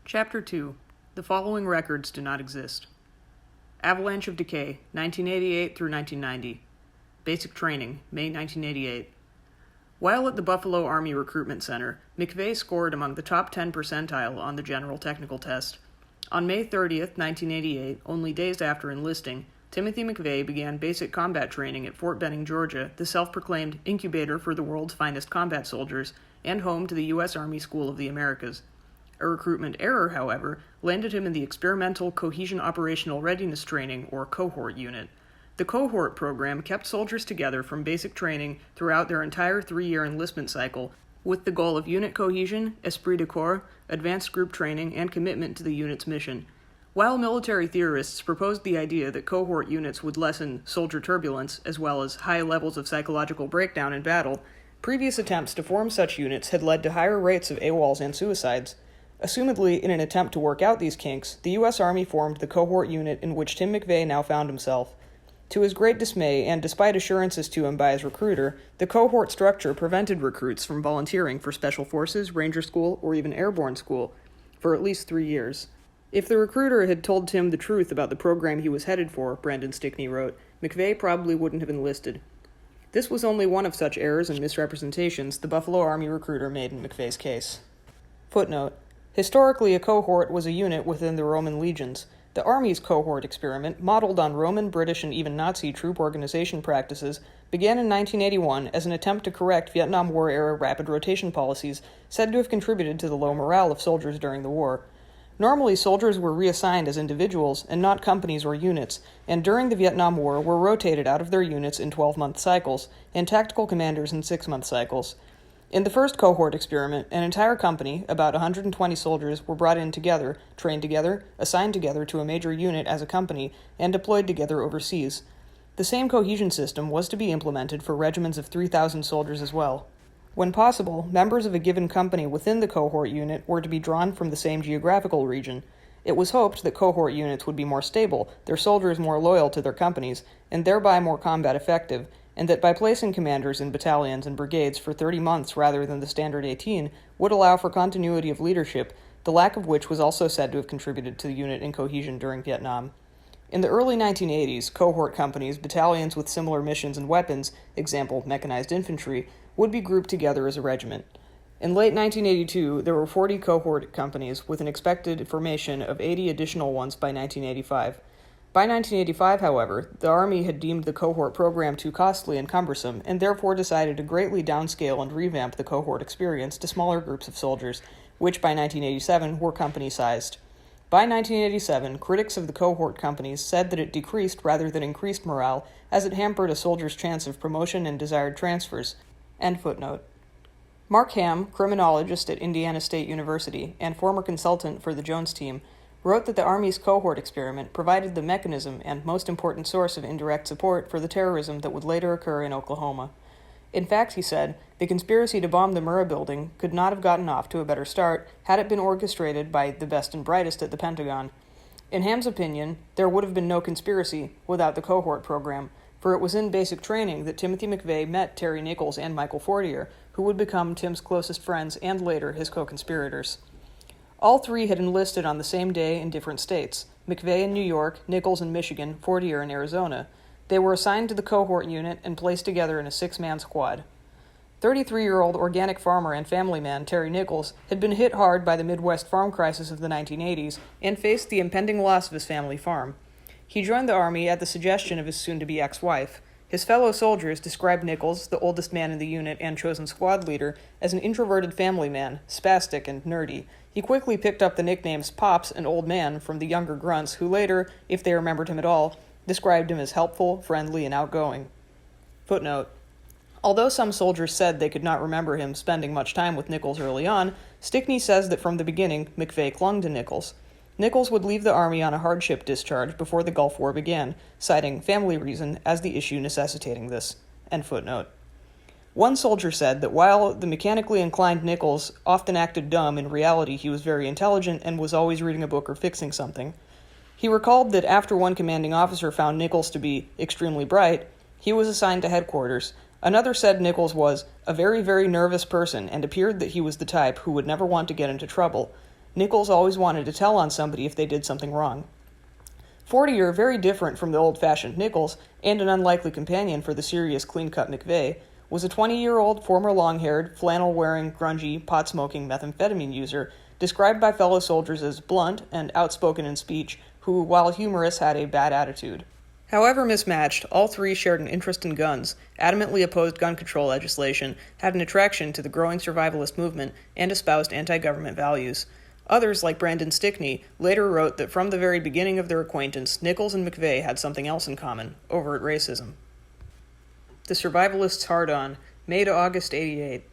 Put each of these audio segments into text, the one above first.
Chapter 2. The following records do not exist. Avalanche of Decay, 1988 through 1990. Basic Training, May 1988. While at the Buffalo Army Recruitment Center, McVeigh scored among the top 10 percentile on the General Technical Test. On May 30th, 1988, only days after enlisting, Timothy McVeigh began basic combat training at Fort Benning, Georgia, the self-proclaimed incubator for the world's finest combat soldiers, and home to the U.S. Army School of the Americas. A recruitment error, however, landed him in the Experimental Cohesion Operational Readiness Training, or Cohort unit. The Cohort program kept soldiers together from basic training throughout their entire 3-year enlistment cycle, with the goal of unit cohesion, esprit de corps, advanced group training, and commitment to the unit's mission. While military theorists proposed the idea that cohort units would lessen soldier turbulence, as well as high levels of psychological breakdown in battle, previous attempts to form such units had led to higher rates of AWOLs and suicides. Assumedly, in an attempt to work out these kinks, the U.S. Army formed the cohort unit in which Tim McVeigh now found himself. To his great dismay, and despite assurances to him by his recruiter, the cohort structure prevented recruits from volunteering for Special Forces, Ranger School, or even Airborne School for at least 3 years. If the recruiter had told Tim the truth about the program he was headed for, Brandon Stickney wrote, McVeigh probably wouldn't have enlisted. This was only one of such errors and misrepresentations the Buffalo Army recruiter made in McVeigh's case. Footnote. Historically, a cohort was a unit within the Roman legions. The Army's Cohort Experiment, modeled on Roman, British, and even Nazi troop organization practices, began in 1981 as an attempt to correct Vietnam War-era rapid rotation policies said to have contributed to the low morale of soldiers during the war. Normally, soldiers were reassigned as individuals and not companies or units, and during the Vietnam War were rotated out of their units in 12-month cycles, and tactical commanders in 6-month cycles. In the first cohort experiment, an entire company, about 120 soldiers, were brought in together, trained together, assigned together to a major unit as a company, and deployed together overseas. The same cohesion system was to be implemented for regiments of 3,000 soldiers as well. When possible, members of a given company within the cohort unit were to be drawn from the same geographical region. It was hoped that cohort units would be more stable, their soldiers more loyal to their companies, and thereby more combat effective, and that by placing commanders in battalions and brigades for 30 months rather than the standard 18 would allow for continuity of leadership, the lack of which was also said to have contributed to the unit incohesion during Vietnam. In the early 1980s, cohort companies, battalions with similar missions and weapons, example mechanized infantry, would be grouped together as a regiment. In late 1982, there were 40 cohort companies with an expected formation of 80 additional ones by 1985. By 1985, however, the Army had deemed the cohort program too costly and cumbersome, and therefore decided to greatly downscale and revamp the cohort experience to smaller groups of soldiers, which by 1987 were company-sized. By 1987, critics of the cohort companies said that it decreased rather than increased morale, as it hampered a soldier's chance of promotion and desired transfers. End footnote. Mark Ham, criminologist at Indiana State University and former consultant for the Jones team, wrote that the Army's cohort experiment provided the mechanism and most important source of indirect support for the terrorism that would later occur in Oklahoma. In fact, he said, the conspiracy to bomb the Murrah building could not have gotten off to a better start had it been orchestrated by the best and brightest at the Pentagon. In Ham's opinion, there would have been no conspiracy without the cohort program, for it was in basic training that Timothy McVeigh met Terry Nichols and Michael Fortier, who would become Tim's closest friends and later his co-conspirators. All three had enlisted on the same day in different states, McVeigh in New York, Nichols in Michigan, Fortier in Arizona. They were assigned to the cohort unit and placed together in a 6-man squad. 33-year-old organic farmer and family man Terry Nichols had been hit hard by the Midwest farm crisis of the 1980s and faced the impending loss of his family farm. He joined the Army at the suggestion of his soon-to-be ex-wife. His fellow soldiers described Nichols, the oldest man in the unit and chosen squad leader, as an introverted family man, spastic and nerdy. He quickly picked up the nicknames Pops and Old Man from the younger grunts who later, if they remembered him at all, described him as helpful, friendly, and outgoing. Footnote. Although some soldiers said they could not remember him spending much time with Nichols early on, Stickney says that from the beginning, McVeigh clung to Nichols. Nichols would leave the Army on a hardship discharge before the Gulf War began, citing family reason as the issue necessitating this. End footnote. One soldier said that while the mechanically inclined Nichols often acted dumb, in reality he was very intelligent and was always reading a book or fixing something. He recalled that after one commanding officer found Nichols to be extremely bright, he was assigned to headquarters. Another said Nichols was a very, very nervous person and appeared that he was the type who would never want to get into trouble. Nichols always wanted to tell on somebody if they did something wrong. Fortier, very different from the old-fashioned Nichols, and an unlikely companion for the serious, clean-cut McVeigh, was a 20-year-old, former long-haired, flannel-wearing, grungy, pot-smoking methamphetamine user, described by fellow soldiers as blunt and outspoken in speech, who, while humorous, had a bad attitude. However mismatched, all three shared an interest in guns, adamantly opposed gun control legislation, had an attraction to the growing survivalist movement, and espoused anti-government values. Others, like Brandon Stickney, later wrote that from the very beginning of their acquaintance, Nichols and McVeigh had something else in common: overt racism. The Survivalist's Hard-On, May to August '88.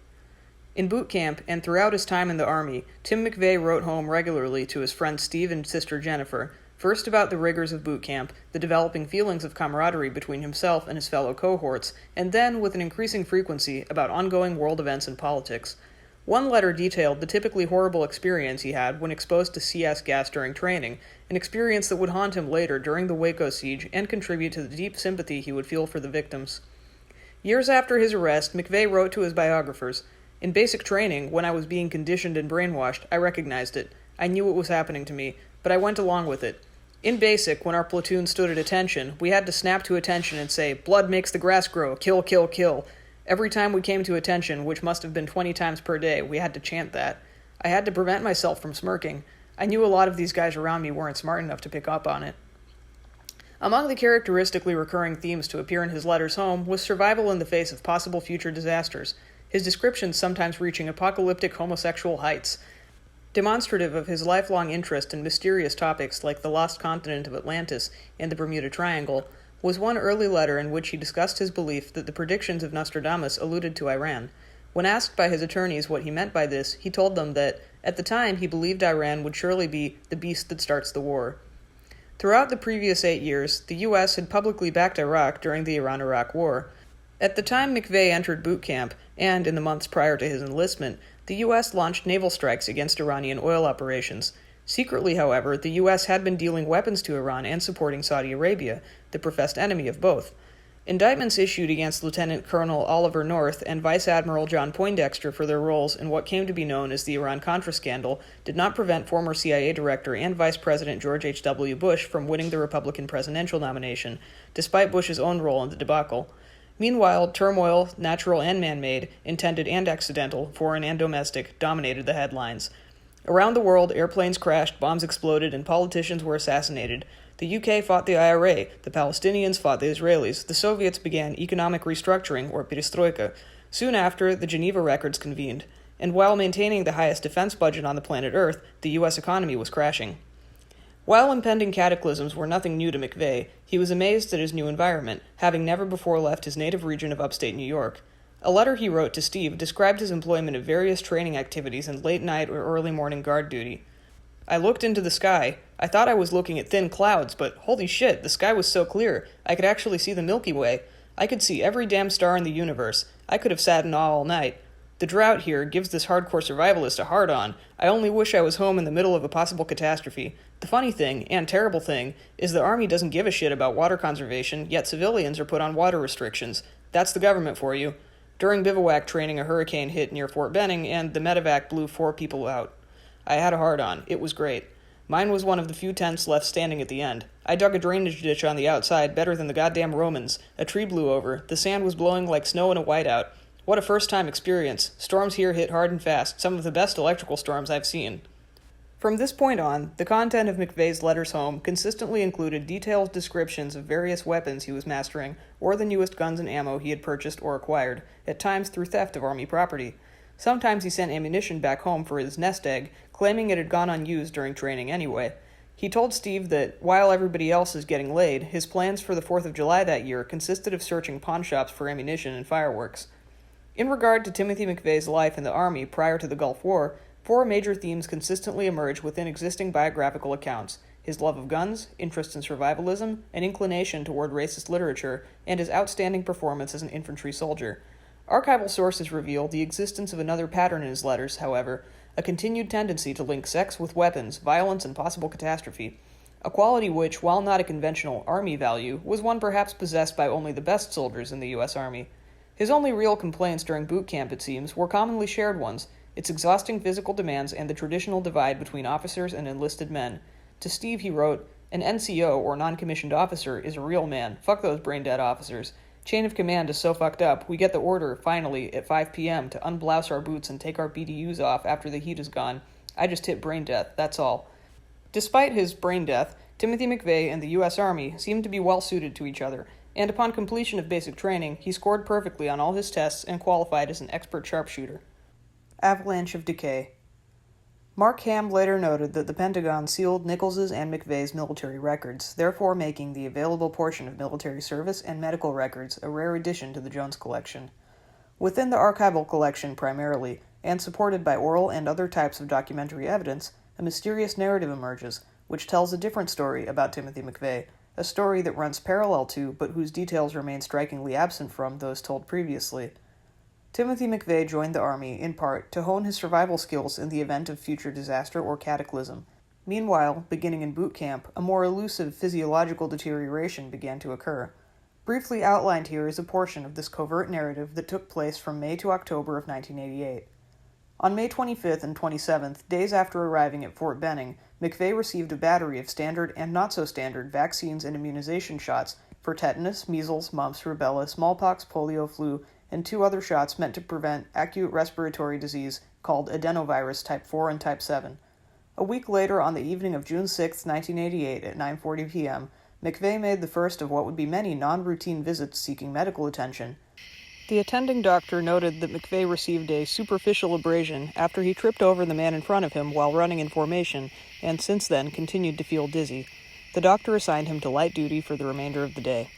In boot camp, and throughout his time in the Army, Tim McVeigh wrote home regularly to his friends Steve and sister Jennifer, first about the rigors of boot camp, the developing feelings of camaraderie between himself and his fellow cohorts, and then, with an increasing frequency, about ongoing world events and politics. One letter detailed the typically horrible experience he had when exposed to CS gas during training, an experience that would haunt him later during the Waco siege and contribute to the deep sympathy he would feel for the victims. Years after his arrest, McVeigh wrote to his biographers, "In basic training, when I was being conditioned and brainwashed, I recognized it. I knew what was happening to me, but I went along with it. In basic, when our platoon stood at attention, we had to snap to attention and say, 'Blood makes the grass grow, kill, kill, kill.' Every time we came to attention, which must have been 20 times per day, we had to chant that. I had to prevent myself from smirking. I knew a lot of these guys around me weren't smart enough to pick up on it." Among the characteristically recurring themes to appear in his letters home was survival in the face of possible future disasters, his descriptions sometimes reaching apocalyptic homosexual heights. Demonstrative of his lifelong interest in mysterious topics like the lost continent of Atlantis and the Bermuda Triangle was one early letter in which he discussed his belief that the predictions of Nostradamus alluded to Iran. When asked by his attorneys what he meant by this, he told them that, at the time, he believed Iran would surely be the beast that starts the war. Throughout the previous 8 years, the U.S. had publicly backed Iraq during the Iran-Iraq War. At the time McVeigh entered boot camp, and in the months prior to his enlistment, the U.S. launched naval strikes against Iranian oil operations. Secretly, however, the U.S. had been dealing weapons to Iran and supporting Saudi Arabia, the professed enemy of both. Indictments issued against Lieutenant Colonel Oliver North and Vice Admiral John Poindexter for their roles in what came to be known as the Iran-Contra scandal did not prevent former CIA Director and Vice President George H.W. Bush from winning the Republican presidential nomination, despite Bush's own role in the debacle. Meanwhile, turmoil, natural and man-made, intended and accidental, foreign and domestic, dominated the headlines. Around the world, airplanes crashed, bombs exploded, and politicians were assassinated. The UK fought the IRA, the Palestinians fought the Israelis, the Soviets began economic restructuring, or perestroika. Soon after, the Geneva Records convened. And while maintaining the highest defense budget on the planet Earth, the U.S. economy was crashing. While impending cataclysms were nothing new to McVeigh, he was amazed at his new environment, having never before left his native region of upstate New York. A letter he wrote to Steve described his employment of various training activities and late-night or early-morning guard duty. "I looked into the sky. I thought I was looking at thin clouds, but holy shit, the sky was so clear. I could actually see the Milky Way. I could see every damn star in the universe. I could have sat in awe all night. The drought here gives this hardcore survivalist a hard-on. I only wish I was home in the middle of a possible catastrophe. The funny thing, and terrible thing, is the Army doesn't give a shit about water conservation, yet civilians are put on water restrictions. That's the government for you. During bivouac training, a hurricane hit near Fort Benning, and the medevac blew 4 people out. I had a hard-on. It was great. Mine was one of the few tents left standing at the end. I dug a drainage ditch on the outside better than the goddamn Romans. A tree blew over. The sand was blowing like snow in a whiteout. What a first-time experience. Storms here hit hard and fast, some of the best electrical storms I've seen." From this point on, the content of McVeigh's letters home consistently included detailed descriptions of various weapons he was mastering, or the newest guns and ammo he had purchased or acquired, at times through theft of Army property. Sometimes he sent ammunition back home for his nest egg, claiming it had gone unused during training anyway. He told Steve that, while everybody else is getting laid, his plans for the 4th of July that year consisted of searching pawn shops for ammunition and fireworks. In regard to Timothy McVeigh's life in the Army prior to the Gulf War, 4 major themes consistently emerge within existing biographical accounts: his love of guns, interest in survivalism, an inclination toward racist literature, and his outstanding performance as an infantry soldier. Archival sources reveal the existence of another pattern in his letters, however, a continued tendency to link sex with weapons, violence, and possible catastrophe, a quality which, while not a conventional Army value, was one perhaps possessed by only the best soldiers in the U.S. Army. His only real complaints during boot camp, it seems, were commonly shared ones: its exhausting physical demands, and the traditional divide between officers and enlisted men. To Steve, he wrote, "An NCO, or non-commissioned officer, is a real man. Fuck those brain-dead officers. Chain of command is so fucked up, we get the order, finally, at 5 p.m. to unblouse our boots and take our BDUs off after the heat is gone. I just hit brain death, that's all." Despite his brain death, Timothy McVeigh and the U.S. Army seemed to be well suited to each other, and upon completion of basic training, he scored perfectly on all his tests and qualified as an expert sharpshooter. Avalanche of Decay. Mark Ham later noted that the Pentagon sealed Nichols's and McVeigh's military records, therefore making the available portion of military service and medical records a rare addition to the Jones collection. Within the archival collection primarily, and supported by oral and other types of documentary evidence, a mysterious narrative emerges, which tells a different story about Timothy McVeigh, a story that runs parallel to, but whose details remain strikingly absent from, those told previously. Timothy McVeigh joined the Army, in part, to hone his survival skills in the event of future disaster or cataclysm. Meanwhile, beginning in boot camp, a more elusive physiological deterioration began to occur. Briefly outlined here is a portion of this covert narrative that took place from May to October of 1988. On May 25th and 27th, days after arriving at Fort Benning, McVeigh received a battery of standard and not-so-standard vaccines and immunization shots for tetanus, measles, mumps, rubella, smallpox, polio, flu, and 2 other shots meant to prevent acute respiratory disease called adenovirus type 4 and type 7. A week later, on the evening of June 6, 1988, at 9:40 p.m., McVeigh made the first of what would be many non-routine visits seeking medical attention. The attending doctor noted that McVeigh received a superficial abrasion after he tripped over the man in front of him while running in formation, and since then continued to feel dizzy. The doctor assigned him to light duty for the remainder of the day.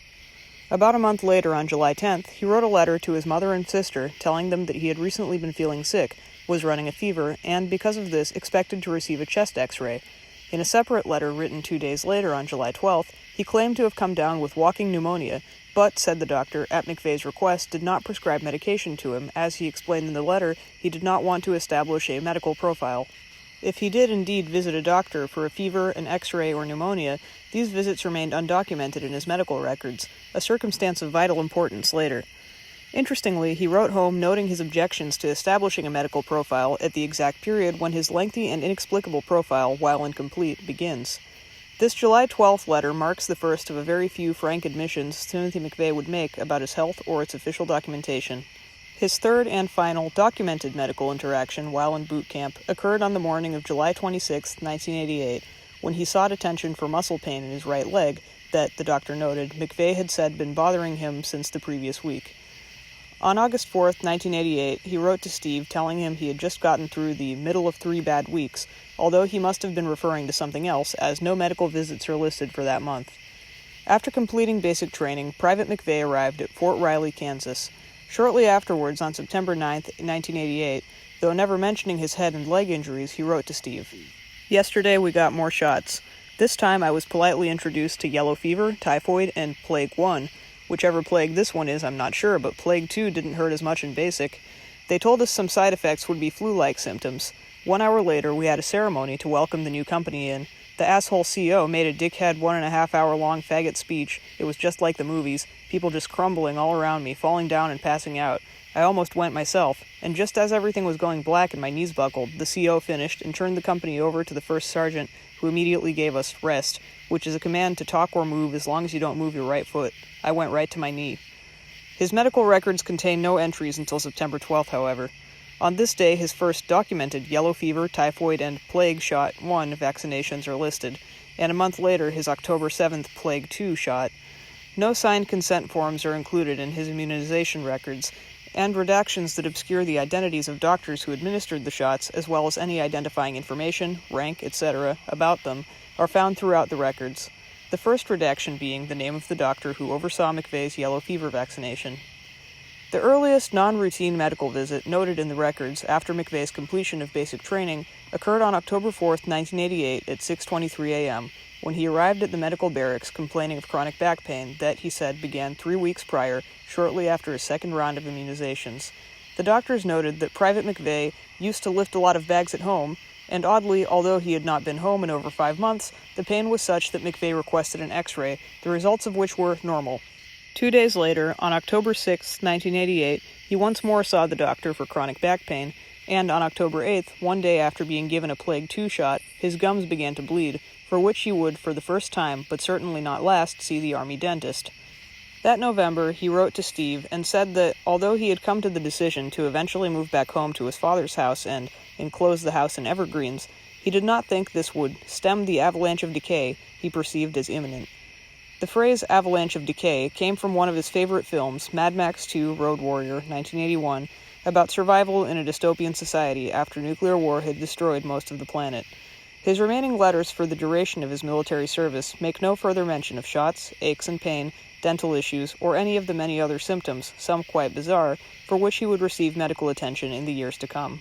About a month later, on July 10th, he wrote a letter to his mother and sister telling them that he had recently been feeling sick, was running a fever, and because of this expected to receive a chest x-ray. In a separate letter written 2 days later, on July 12th, he claimed to have come down with walking pneumonia, but, said the doctor, at McVeigh's request, did not prescribe medication to him. As he explained in the letter, he did not want to establish a medical profile. If he did indeed visit a doctor for a fever, an x-ray, or pneumonia, these visits remained undocumented in his medical records, a circumstance of vital importance later. Interestingly, he wrote home noting his objections to establishing a medical profile at the exact period when his lengthy and inexplicable profile, while incomplete, begins. This July 12th letter marks the first of a very few frank admissions Timothy McVeigh would make about his health or its official documentation. His third and final documented medical interaction while in boot camp occurred on the morning of July 26, 1988, when he sought attention for muscle pain in his right leg that, the doctor noted, McVeigh had said been bothering him since the previous week. On August 4, 1988, he wrote to Steve telling him he had just gotten through the middle of 3 bad weeks, although he must have been referring to something else, as no medical visits are listed for that month. After completing basic training, Private McVeigh arrived at Fort Riley, Kansas. Shortly afterwards, on September 9, 1988, though never mentioning his head and leg injuries, he wrote to Steve, "Yesterday we got more shots. This time I was politely introduced to yellow fever, typhoid, and Plague 1. Whichever plague this one is, I'm not sure, but Plague 2 didn't hurt as much in basic. They told us some side effects would be flu-like symptoms. 1 hour later, we had a ceremony to welcome the new company in. The asshole CO made a dickhead 1.5-hour-long faggot speech. It was just like the movies, people just crumbling all around me, falling down and passing out. I almost went myself, and just as everything was going black and my knees buckled, the CO finished and turned the company over to the first sergeant, who immediately gave us rest, which is a command to talk or move as long as you don't move your right foot. I went right to my knee." His medical records contain no entries until September 12th, however. On this day, his first documented yellow fever, typhoid, and Plague Shot 1 vaccinations are listed, and a month later, his October 7th Plague 2 shot. No signed consent forms are included in his immunization records, and redactions that obscure the identities of doctors who administered the shots, as well as any identifying information, rank, etc., about them, are found throughout the records. The first redaction being the name of the doctor who oversaw McVeigh's yellow fever vaccination. The earliest non-routine medical visit noted in the records after McVeigh's completion of basic training occurred on October 4, 1988 at 6:23 a.m., when he arrived at the medical barracks complaining of chronic back pain that, he said, began 3 weeks prior, shortly after his second round of immunizations. The doctors noted that Private McVeigh used to lift a lot of bags at home, and oddly, although he had not been home in over 5 months, the pain was such that McVeigh requested an x-ray, the results of which were normal. 2 days later, on October 6, 1988, he once more saw the doctor for chronic back pain, and on October 8th, one day after being given a Plague II shot, his gums began to bleed, for which he would, for the first time, but certainly not last, see the Army dentist. That November, he wrote to Steve and said that, although he had come to the decision to eventually move back home to his father's house and enclose the house in evergreens, he did not think this would stem the avalanche of decay he perceived as imminent. The phrase avalanche of decay came from one of his favorite films, Mad Max 2 Road Warrior, 1981, about survival in a dystopian society after nuclear war had destroyed most of the planet. His remaining letters for the duration of his military service make no further mention of shots, aches and pain, dental issues, or any of the many other symptoms, some quite bizarre, for which he would receive medical attention in the years to come.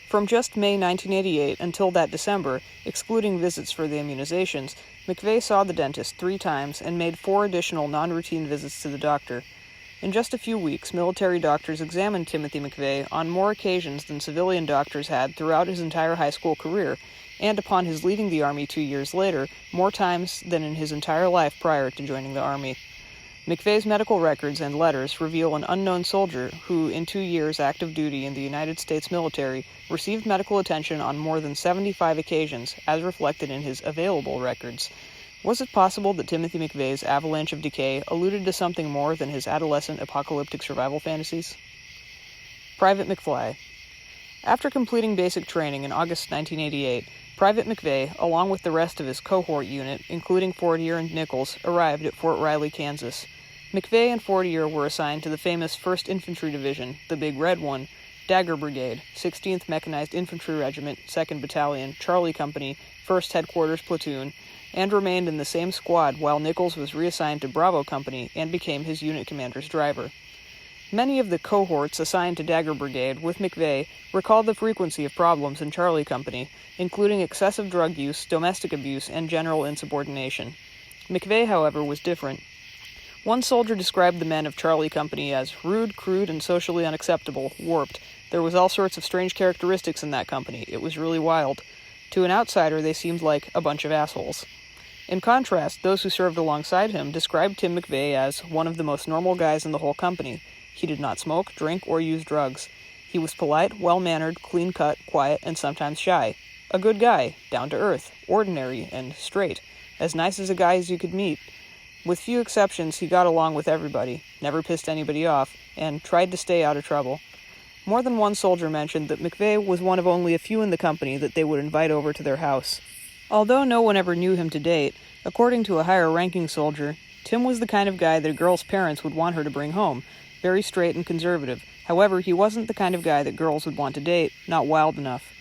From just May 1988 until that December, excluding visits for the immunizations, McVeigh saw the dentist 3 times and made 4 additional non-routine visits to the doctor. In just a few weeks, military doctors examined Timothy McVeigh on more occasions than civilian doctors had throughout his entire high school career, and upon his leaving the Army 2 years later, more times than in his entire life prior to joining the Army. McVeigh's medical records and letters reveal an unknown soldier who, in 2 years active duty in the United States military, received medical attention on more than 75 occasions, as reflected in his available records. Was it possible that Timothy McVeigh's Avalanche of Decay alluded to something more than his adolescent apocalyptic survival fantasies? Private McFly. After completing basic training in August 1988, Private McVeigh, along with the rest of his cohort unit, including Fortier and Nichols, arrived at Fort Riley, Kansas. McVeigh and Fortier were assigned to the famous 1st Infantry Division, the Big Red One, Dagger Brigade, 16th Mechanized Infantry Regiment, 2nd Battalion, Charlie Company, 1st Headquarters Platoon, and remained in the same squad while Nichols was reassigned to Bravo Company and became his unit commander's driver. Many of the cohorts assigned to Dagger Brigade with McVeigh recalled the frequency of problems in Charlie Company, including excessive drug use, domestic abuse, and general insubordination. McVeigh, however, was different. One soldier described the men of Charlie Company as rude, crude, and socially unacceptable, warped. There was all sorts of strange characteristics in that company. It was really wild. To an outsider, they seemed like a bunch of assholes. In contrast, those who served alongside him described Tim McVeigh as one of the most normal guys in the whole company. He did not smoke, drink, or use drugs. He was polite, well-mannered, clean-cut, quiet, and sometimes shy. A good guy, down-to-earth, ordinary, and straight. As nice as a guy as you could meet. With few exceptions, he got along with everybody, never pissed anybody off, and tried to stay out of trouble. More than one soldier mentioned that McVeigh was one of only a few in the company that they would invite over to their house. Although no one ever knew him to date, according to a higher-ranking soldier, Tim was the kind of guy that a girl's parents would want her to bring home, very straight and conservative. However, he wasn't the kind of guy that girls would want to date, not wild enough.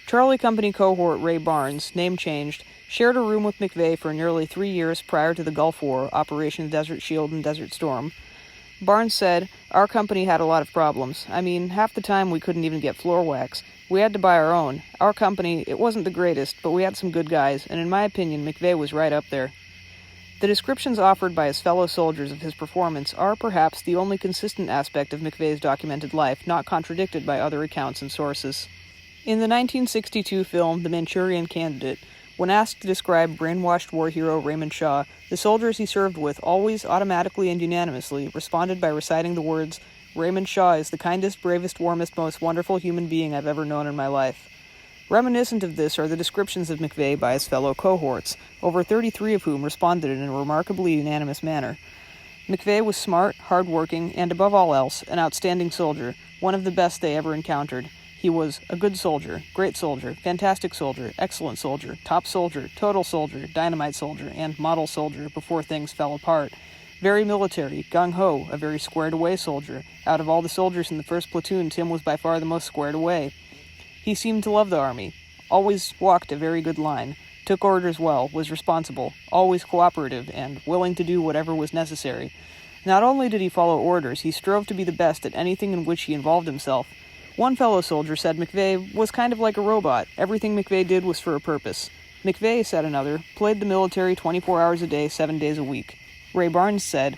Charlie Company cohort Ray Barnes, name changed, shared a room with McVeigh for nearly 3 years prior to the Gulf War, Operation Desert Shield and Desert Storm. Barnes said, "Our company had a lot of problems. I mean, half the time we couldn't even get floor wax. We had to buy our own. Our company, it wasn't the greatest, but we had some good guys, and in my opinion, McVeigh was right up there." The descriptions offered by his fellow soldiers of his performance are perhaps the only consistent aspect of McVeigh's documented life not contradicted by other accounts and sources. In the 1962 film The Manchurian Candidate, when asked to describe brainwashed war hero Raymond Shaw, the soldiers he served with always automatically and unanimously responded by reciting the words, "Raymond Shaw is the kindest, bravest, warmest, most wonderful human being I've ever known in my life." Reminiscent of this are the descriptions of McVeigh by his fellow cohorts, over 33 of whom responded in a remarkably unanimous manner. McVeigh was smart, hard-working, and above all else, an outstanding soldier, one of the best they ever encountered. He was a good soldier, great soldier, fantastic soldier, excellent soldier, top soldier, total soldier, dynamite soldier, and model soldier before things fell apart. Very military, gung-ho, a very squared-away soldier. Out of all the soldiers in the 1st platoon, Tim was by far the most squared away. He seemed to love the Army, always walked a very good line, took orders well, was responsible, always cooperative, and willing to do whatever was necessary. Not only did he follow orders, he strove to be the best at anything in which he involved himself. One fellow soldier said McVeigh was kind of like a robot. Everything McVeigh did was for a purpose. McVeigh, said another, played the military 24 hours a day, 7 days a week. Ray Barnes said,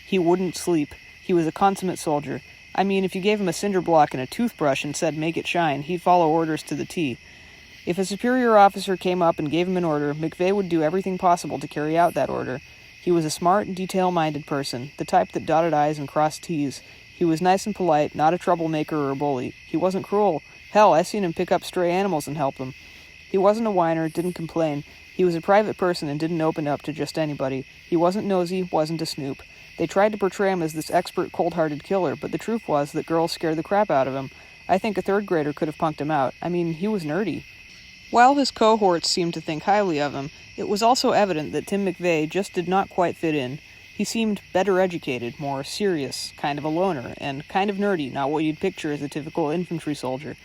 "He wouldn't sleep. He was a consummate soldier. I mean, if you gave him a cinder block and a toothbrush and said, 'Make it shine,' he'd follow orders to the T. If a superior officer came up and gave him an order, McVeigh would do everything possible to carry out that order. He was a smart, detail-minded person, the type that dotted I's and crossed T's. He was nice and polite, not a troublemaker or a bully. He wasn't cruel. Hell, I seen him pick up stray animals and help them. He wasn't a whiner, didn't complain. He was a private person and didn't open up to just anybody. He wasn't nosy, wasn't a snoop. They tried to portray him as this expert, cold-hearted killer, but the truth was that girls scared the crap out of him. I think a third grader could have punked him out. I mean, he was nerdy. While his cohorts seemed to think highly of him, it was also evident that Tim McVeigh just did not quite fit in. He seemed better educated, more serious, kind of a loner, and kind of nerdy, not what you'd picture as a typical infantry soldier.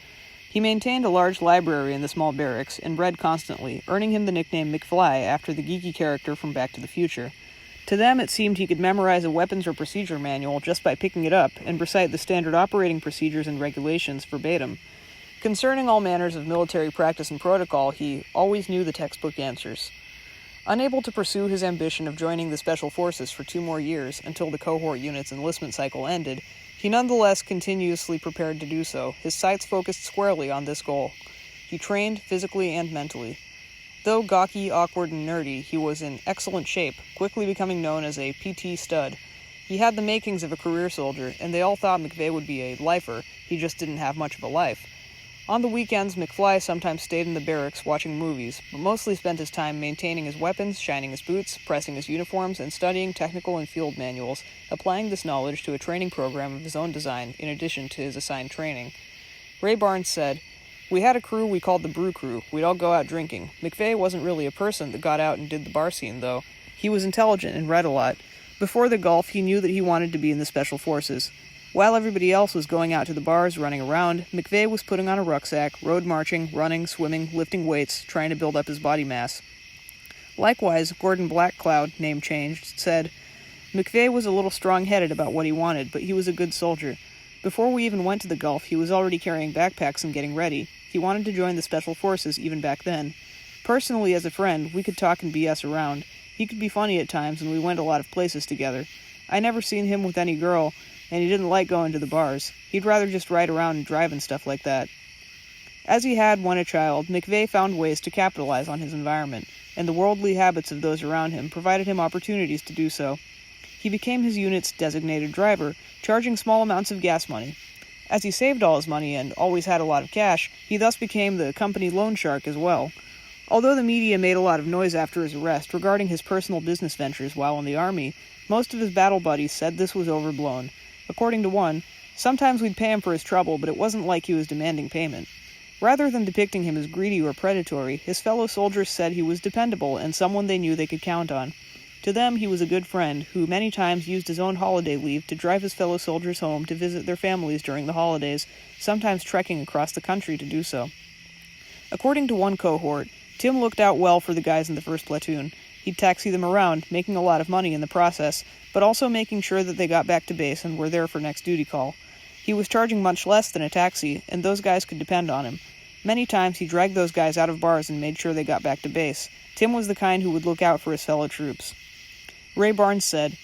He maintained a large library in the small barracks and read constantly, earning him the nickname McVeigh after the geeky character from Back to the Future. To them, it seemed he could memorize a weapons or procedure manual just by picking it up and recite the standard operating procedures and regulations verbatim. Concerning all manners of military practice and protocol, he always knew the textbook answers. Unable to pursue his ambition of joining the Special Forces for 2 more years until the cohort unit's enlistment cycle ended, he nonetheless continuously prepared to do so, his sights focused squarely on this goal. He trained physically and mentally. Though gawky, awkward, and nerdy, he was in excellent shape, quickly becoming known as a PT stud. He had the makings of a career soldier, and they all thought McVeigh would be a lifer. He just didn't have much of a life. On the weekends, McFly sometimes stayed in the barracks watching movies, but mostly spent his time maintaining his weapons, shining his boots, pressing his uniforms, and studying technical and field manuals, applying this knowledge to a training program of his own design in addition to his assigned training. Ray Barnes said, "We had a crew we called the Brew Crew. We'd all go out drinking. McVeigh wasn't really a person that got out and did the bar scene, though. He was intelligent and read a lot. Before the Gulf, he knew that he wanted to be in the Special Forces. While everybody else was going out to the bars, running around, McVeigh was putting on a rucksack, road marching, running, swimming, lifting weights, trying to build up his body mass." Likewise, Gordon Blackcloud, name changed, said, "McVeigh was a little strong-headed about what he wanted, but he was a good soldier. Before we even went to the Gulf, he was already carrying backpacks and getting ready. He wanted to join the Special Forces even back then. Personally, as a friend, we could talk and BS around. He could be funny at times, and we went a lot of places together. I never seen him with any girl, and he didn't like going to the bars. He'd rather just ride around and drive and stuff like that." As he had when a child, McVeigh found ways to capitalize on his environment, and the worldly habits of those around him provided him opportunities to do so. He became his unit's designated driver, charging small amounts of gas money. As he saved all his money and always had a lot of cash, he thus became the company loan shark as well. Although the media made a lot of noise after his arrest regarding his personal business ventures while in the Army, most of his battle buddies said this was overblown. According to one, "Sometimes we'd pay him for his trouble, but it wasn't like he was demanding payment." Rather than depicting him as greedy or predatory, his fellow soldiers said he was dependable and someone they knew they could count on. To them, he was a good friend who many times used his own holiday leave to drive his fellow soldiers home to visit their families during the holidays, sometimes trekking across the country to do so. According to one cohort, Tim looked out well for the guys in the first platoon. He'd taxi them around, making a lot of money in the process, but also making sure that they got back to base and were there for next duty call. He was charging much less than a taxi, and those guys could depend on him. Many times he dragged those guys out of bars and made sure they got back to base. Tim was the kind who would look out for his fellow troops. Ray Barnes said,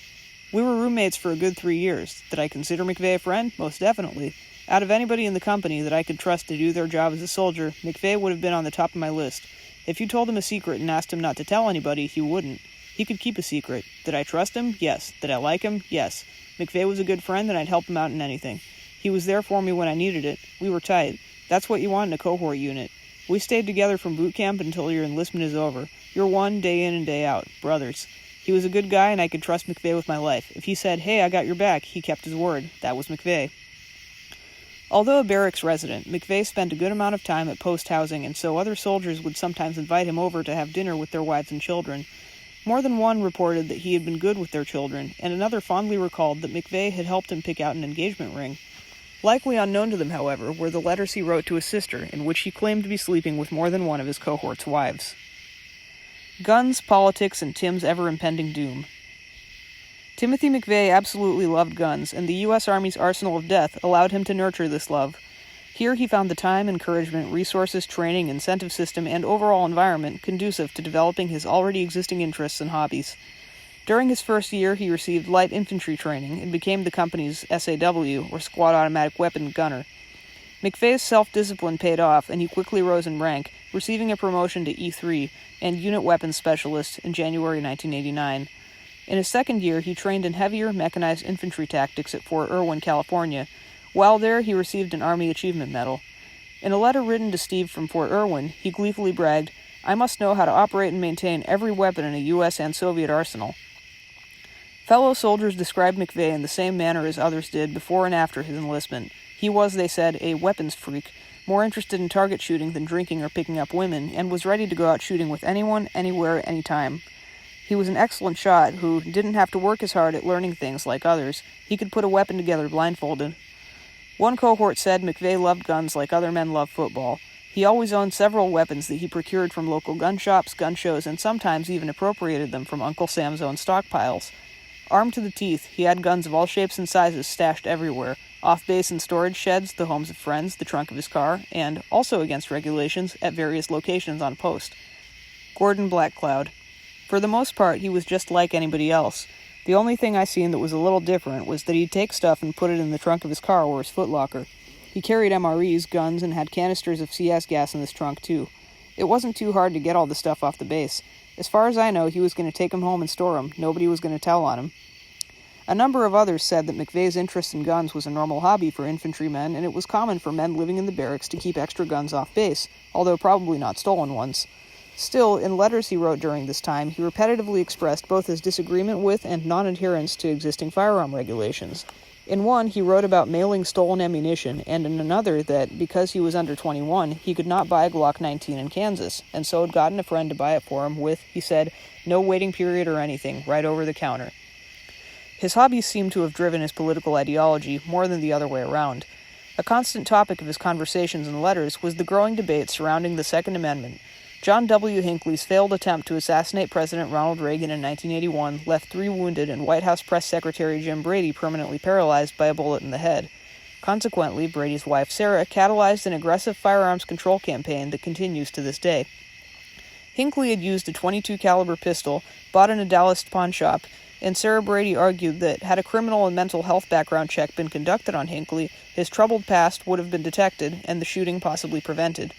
"We were roommates for a good 3 years. Did I consider McVeigh a friend? Most definitely. Out of anybody in the company that I could trust to do their job as a soldier, McVeigh would have been on the top of my list. If you told him a secret and asked him not to tell anybody, he wouldn't. He could keep a secret. Did I trust him? Yes. Did I like him? Yes. McVeigh was a good friend, and I'd help him out in anything. He was there for me when I needed it. We were tight. That's what you want in a cohort unit. We stayed together from boot camp until your enlistment is over. You're one day in and day out. Brothers. He was a good guy, and I could trust McVeigh with my life. If he said, 'Hey, I got your back,' he kept his word. That was McVeigh." Although a barracks resident, McVeigh spent a good amount of time at post housing, and so other soldiers would sometimes invite him over to have dinner with their wives and children. More than one reported that he had been good with their children, and another fondly recalled that McVeigh had helped him pick out an engagement ring. Likely unknown to them, however, were the letters he wrote to his sister, in which he claimed to be sleeping with more than one of his cohort's wives. Guns, politics, and Tim's ever-impending doom. Timothy McVeigh absolutely loved guns, and the U.S. Army's arsenal of death allowed him to nurture this love. Here he found the time, encouragement, resources, training, incentive system, and overall environment conducive to developing his already existing interests and hobbies. During his first year, he received light infantry training and became the company's SAW, or Squad Automatic Weapon Gunner. McVeigh's self-discipline paid off, and he quickly rose in rank, receiving a promotion to E3 and Unit Weapons Specialist in January 1989. In his second year, he trained in heavier mechanized infantry tactics at Fort Irwin, California. While there, he received an Army Achievement Medal. In a letter written to Steve from Fort Irwin, he gleefully bragged, "I must know how to operate and maintain every weapon in a U.S. and Soviet arsenal." Fellow soldiers described McVeigh in the same manner as others did before and after his enlistment. He was, they said, a weapons freak, more interested in target shooting than drinking or picking up women, and was ready to go out shooting with anyone, anywhere, anytime. He was an excellent shot who didn't have to work as hard at learning things like others. He could put a weapon together blindfolded. One cohort said McVeigh loved guns like other men love football. He always owned several weapons that he procured from local gun shops, gun shows, and sometimes even appropriated them from Uncle Sam's own stockpiles. Armed to the teeth, he had guns of all shapes and sizes stashed everywhere, off base in storage sheds, the homes of friends, the trunk of his car, and, also against regulations, at various locations on post. Gordon Blackcloud. For the most part, he was just like anybody else. The only thing I seen that was a little different was that he'd take stuff and put it in the trunk of his car or his footlocker. He carried MREs, guns, and had canisters of CS gas in his trunk, too. It wasn't too hard to get all the stuff off the base. As far as I know, he was going to take them home and store them. Nobody was going to tell on him. A number of others said that McVeigh's interest in guns was a normal hobby for infantrymen, and it was common for men living in the barracks to keep extra guns off base, although probably not stolen ones. Still, in letters he wrote during this time, he repetitively expressed both his disagreement with and non-adherence to existing firearm regulations. In one, he wrote about mailing stolen ammunition, and in another that, because he was under 21, he could not buy a Glock 19 in Kansas, and so had gotten a friend to buy it for him with, he said, no waiting period or anything, right over the counter. His hobbies seemed to have driven his political ideology more than the other way around. A constant topic of his conversations and letters was the growing debate surrounding the Second Amendment. John W. Hinckley's failed attempt to assassinate President Ronald Reagan in 1981 left 3 wounded and White House Press Secretary Jim Brady permanently paralyzed by a bullet in the head. Consequently, Brady's wife Sarah catalyzed an aggressive firearms control campaign that continues to this day. Hinckley had used a .22 caliber pistol, bought in a Dallas pawn shop, and Sarah Brady argued that had a criminal and mental health background check been conducted on Hinckley, his troubled past would have been detected and the shooting possibly prevented.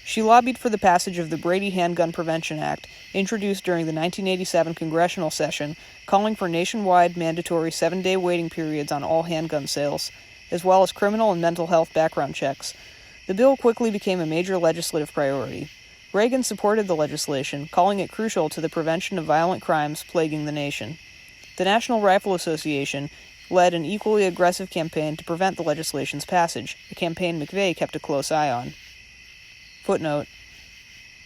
She lobbied for the passage of the Brady Handgun Prevention Act, introduced during the 1987 congressional session, calling for nationwide mandatory 7-day waiting periods on all handgun sales, as well as criminal and mental health background checks. The bill quickly became a major legislative priority. Reagan supported the legislation, calling it crucial to the prevention of violent crimes plaguing the nation. The National Rifle Association led an equally aggressive campaign to prevent the legislation's passage, a campaign McVeigh kept a close eye on. Footnote: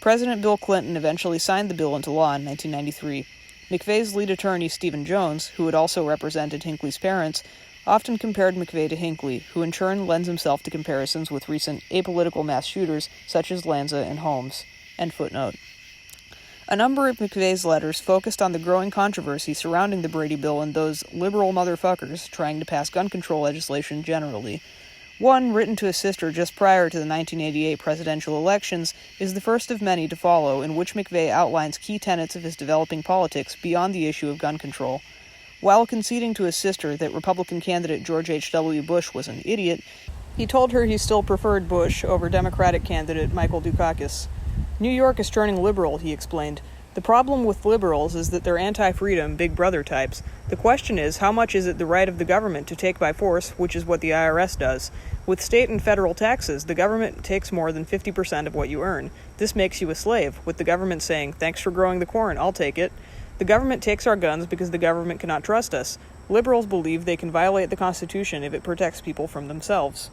President Bill Clinton eventually signed the bill into law in 1993. McVeigh's lead attorney, Stephen Jones, who had also represented Hinckley's parents, often compared McVeigh to Hinckley, who in turn lends himself to comparisons with recent apolitical mass shooters such as Lanza and Holmes. End footnote. A number of McVeigh's letters focused on the growing controversy surrounding the Brady Bill and those liberal motherfuckers trying to pass gun control legislation generally. One, written to his sister just prior to the 1988 presidential elections, is the first of many to follow, in which McVeigh outlines key tenets of his developing politics beyond the issue of gun control. While conceding to his sister that Republican candidate George H.W. Bush was an idiot, he told her he still preferred Bush over Democratic candidate Michael Dukakis. New York is turning liberal, he explained. The problem with liberals is that they're anti-freedom, Big Brother types. The question is, how much is it the right of the government to take by force, which is what the IRS does? With state and federal taxes, the government takes more than 50% of what you earn. This makes you a slave, with the government saying, thanks for growing the corn, I'll take it. The government takes our guns because the government cannot trust us. Liberals believe they can violate the Constitution if it protects people from themselves.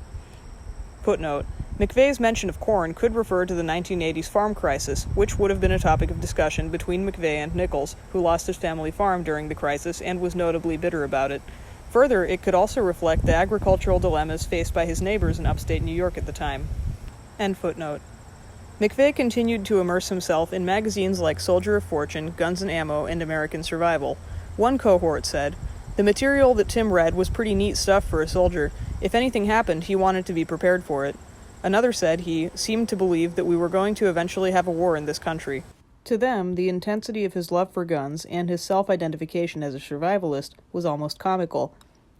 Footnote: McVeigh's mention of corn could refer to the 1980s farm crisis, which would have been a topic of discussion between McVeigh and Nichols, who lost his family farm during the crisis and was notably bitter about it. Further, it could also reflect the agricultural dilemmas faced by his neighbors in upstate New York at the time. End footnote. McVeigh continued to immerse himself in magazines like Soldier of Fortune, Guns and Ammo, and American Survival. One cohort said, "The material that Tim read was pretty neat stuff for a soldier. If anything happened, he wanted to be prepared for it." Another said he seemed to believe that we were going to eventually have a war in this country. To them, the intensity of his love for guns and his self-identification as a survivalist was almost comical.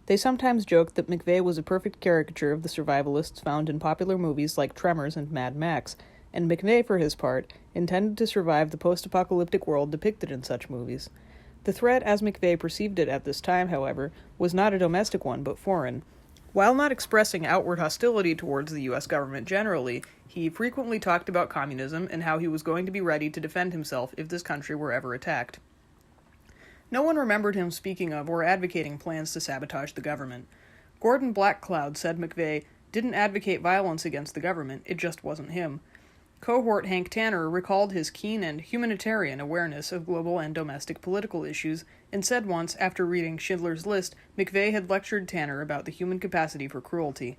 They sometimes joked that McVeigh was a perfect caricature of the survivalists found in popular movies like Tremors and Mad Max, and McVeigh, for his part, intended to survive the post-apocalyptic world depicted in such movies. The threat, as McVeigh perceived it at this time, however, was not a domestic one, but foreign. While not expressing outward hostility towards the U.S. government generally, he frequently talked about communism and how he was going to be ready to defend himself if this country were ever attacked. No one remembered him speaking of or advocating plans to sabotage the government. Gordon Blackcloud said McVeigh didn't advocate violence against the government, it just wasn't him. Cohort Hank Tanner recalled his keen and humanitarian awareness of global and domestic political issues, and said once, after reading Schindler's List, McVeigh had lectured Tanner about the human capacity for cruelty.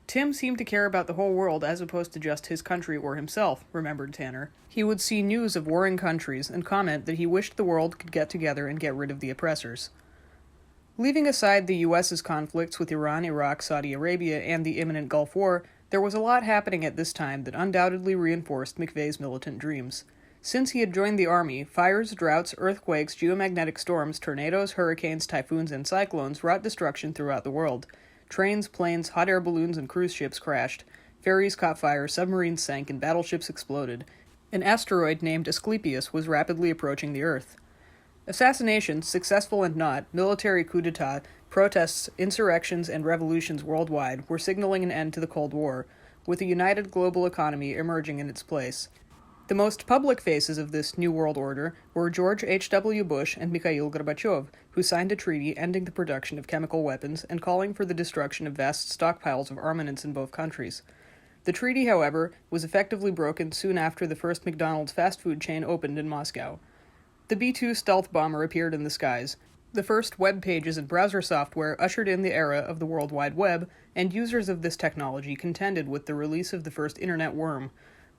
Tim seemed to care about the whole world as opposed to just his country or himself, remembered Tanner. He would see news of warring countries and comment that he wished the world could get together and get rid of the oppressors. Leaving aside the U.S.'s conflicts with Iran, Iraq, Saudi Arabia, and the imminent Gulf War, there was a lot happening at this time that undoubtedly reinforced McVeigh's militant dreams. Since he had joined the Army, fires, droughts, earthquakes, geomagnetic storms, tornadoes, hurricanes, typhoons, and cyclones wrought destruction throughout the world. Trains, planes, hot air balloons, and cruise ships crashed. Ferries caught fire, submarines sank, and battleships exploded. An asteroid named Asclepius was rapidly approaching the Earth. Assassinations, successful and not, military coup d'etat, protests, insurrections, and revolutions worldwide were signaling an end to the Cold War, with a united global economy emerging in its place. The most public faces of this New World Order were George H.W. Bush and Mikhail Gorbachev, who signed a treaty ending the production of chemical weapons and calling for the destruction of vast stockpiles of armaments in both countries. The treaty, however, was effectively broken soon after the first McDonald's fast food chain opened in Moscow. The B-2 stealth bomber appeared in the skies. The first web pages and browser software ushered in the era of the World Wide Web, and users of this technology contended with the release of the first internet worm.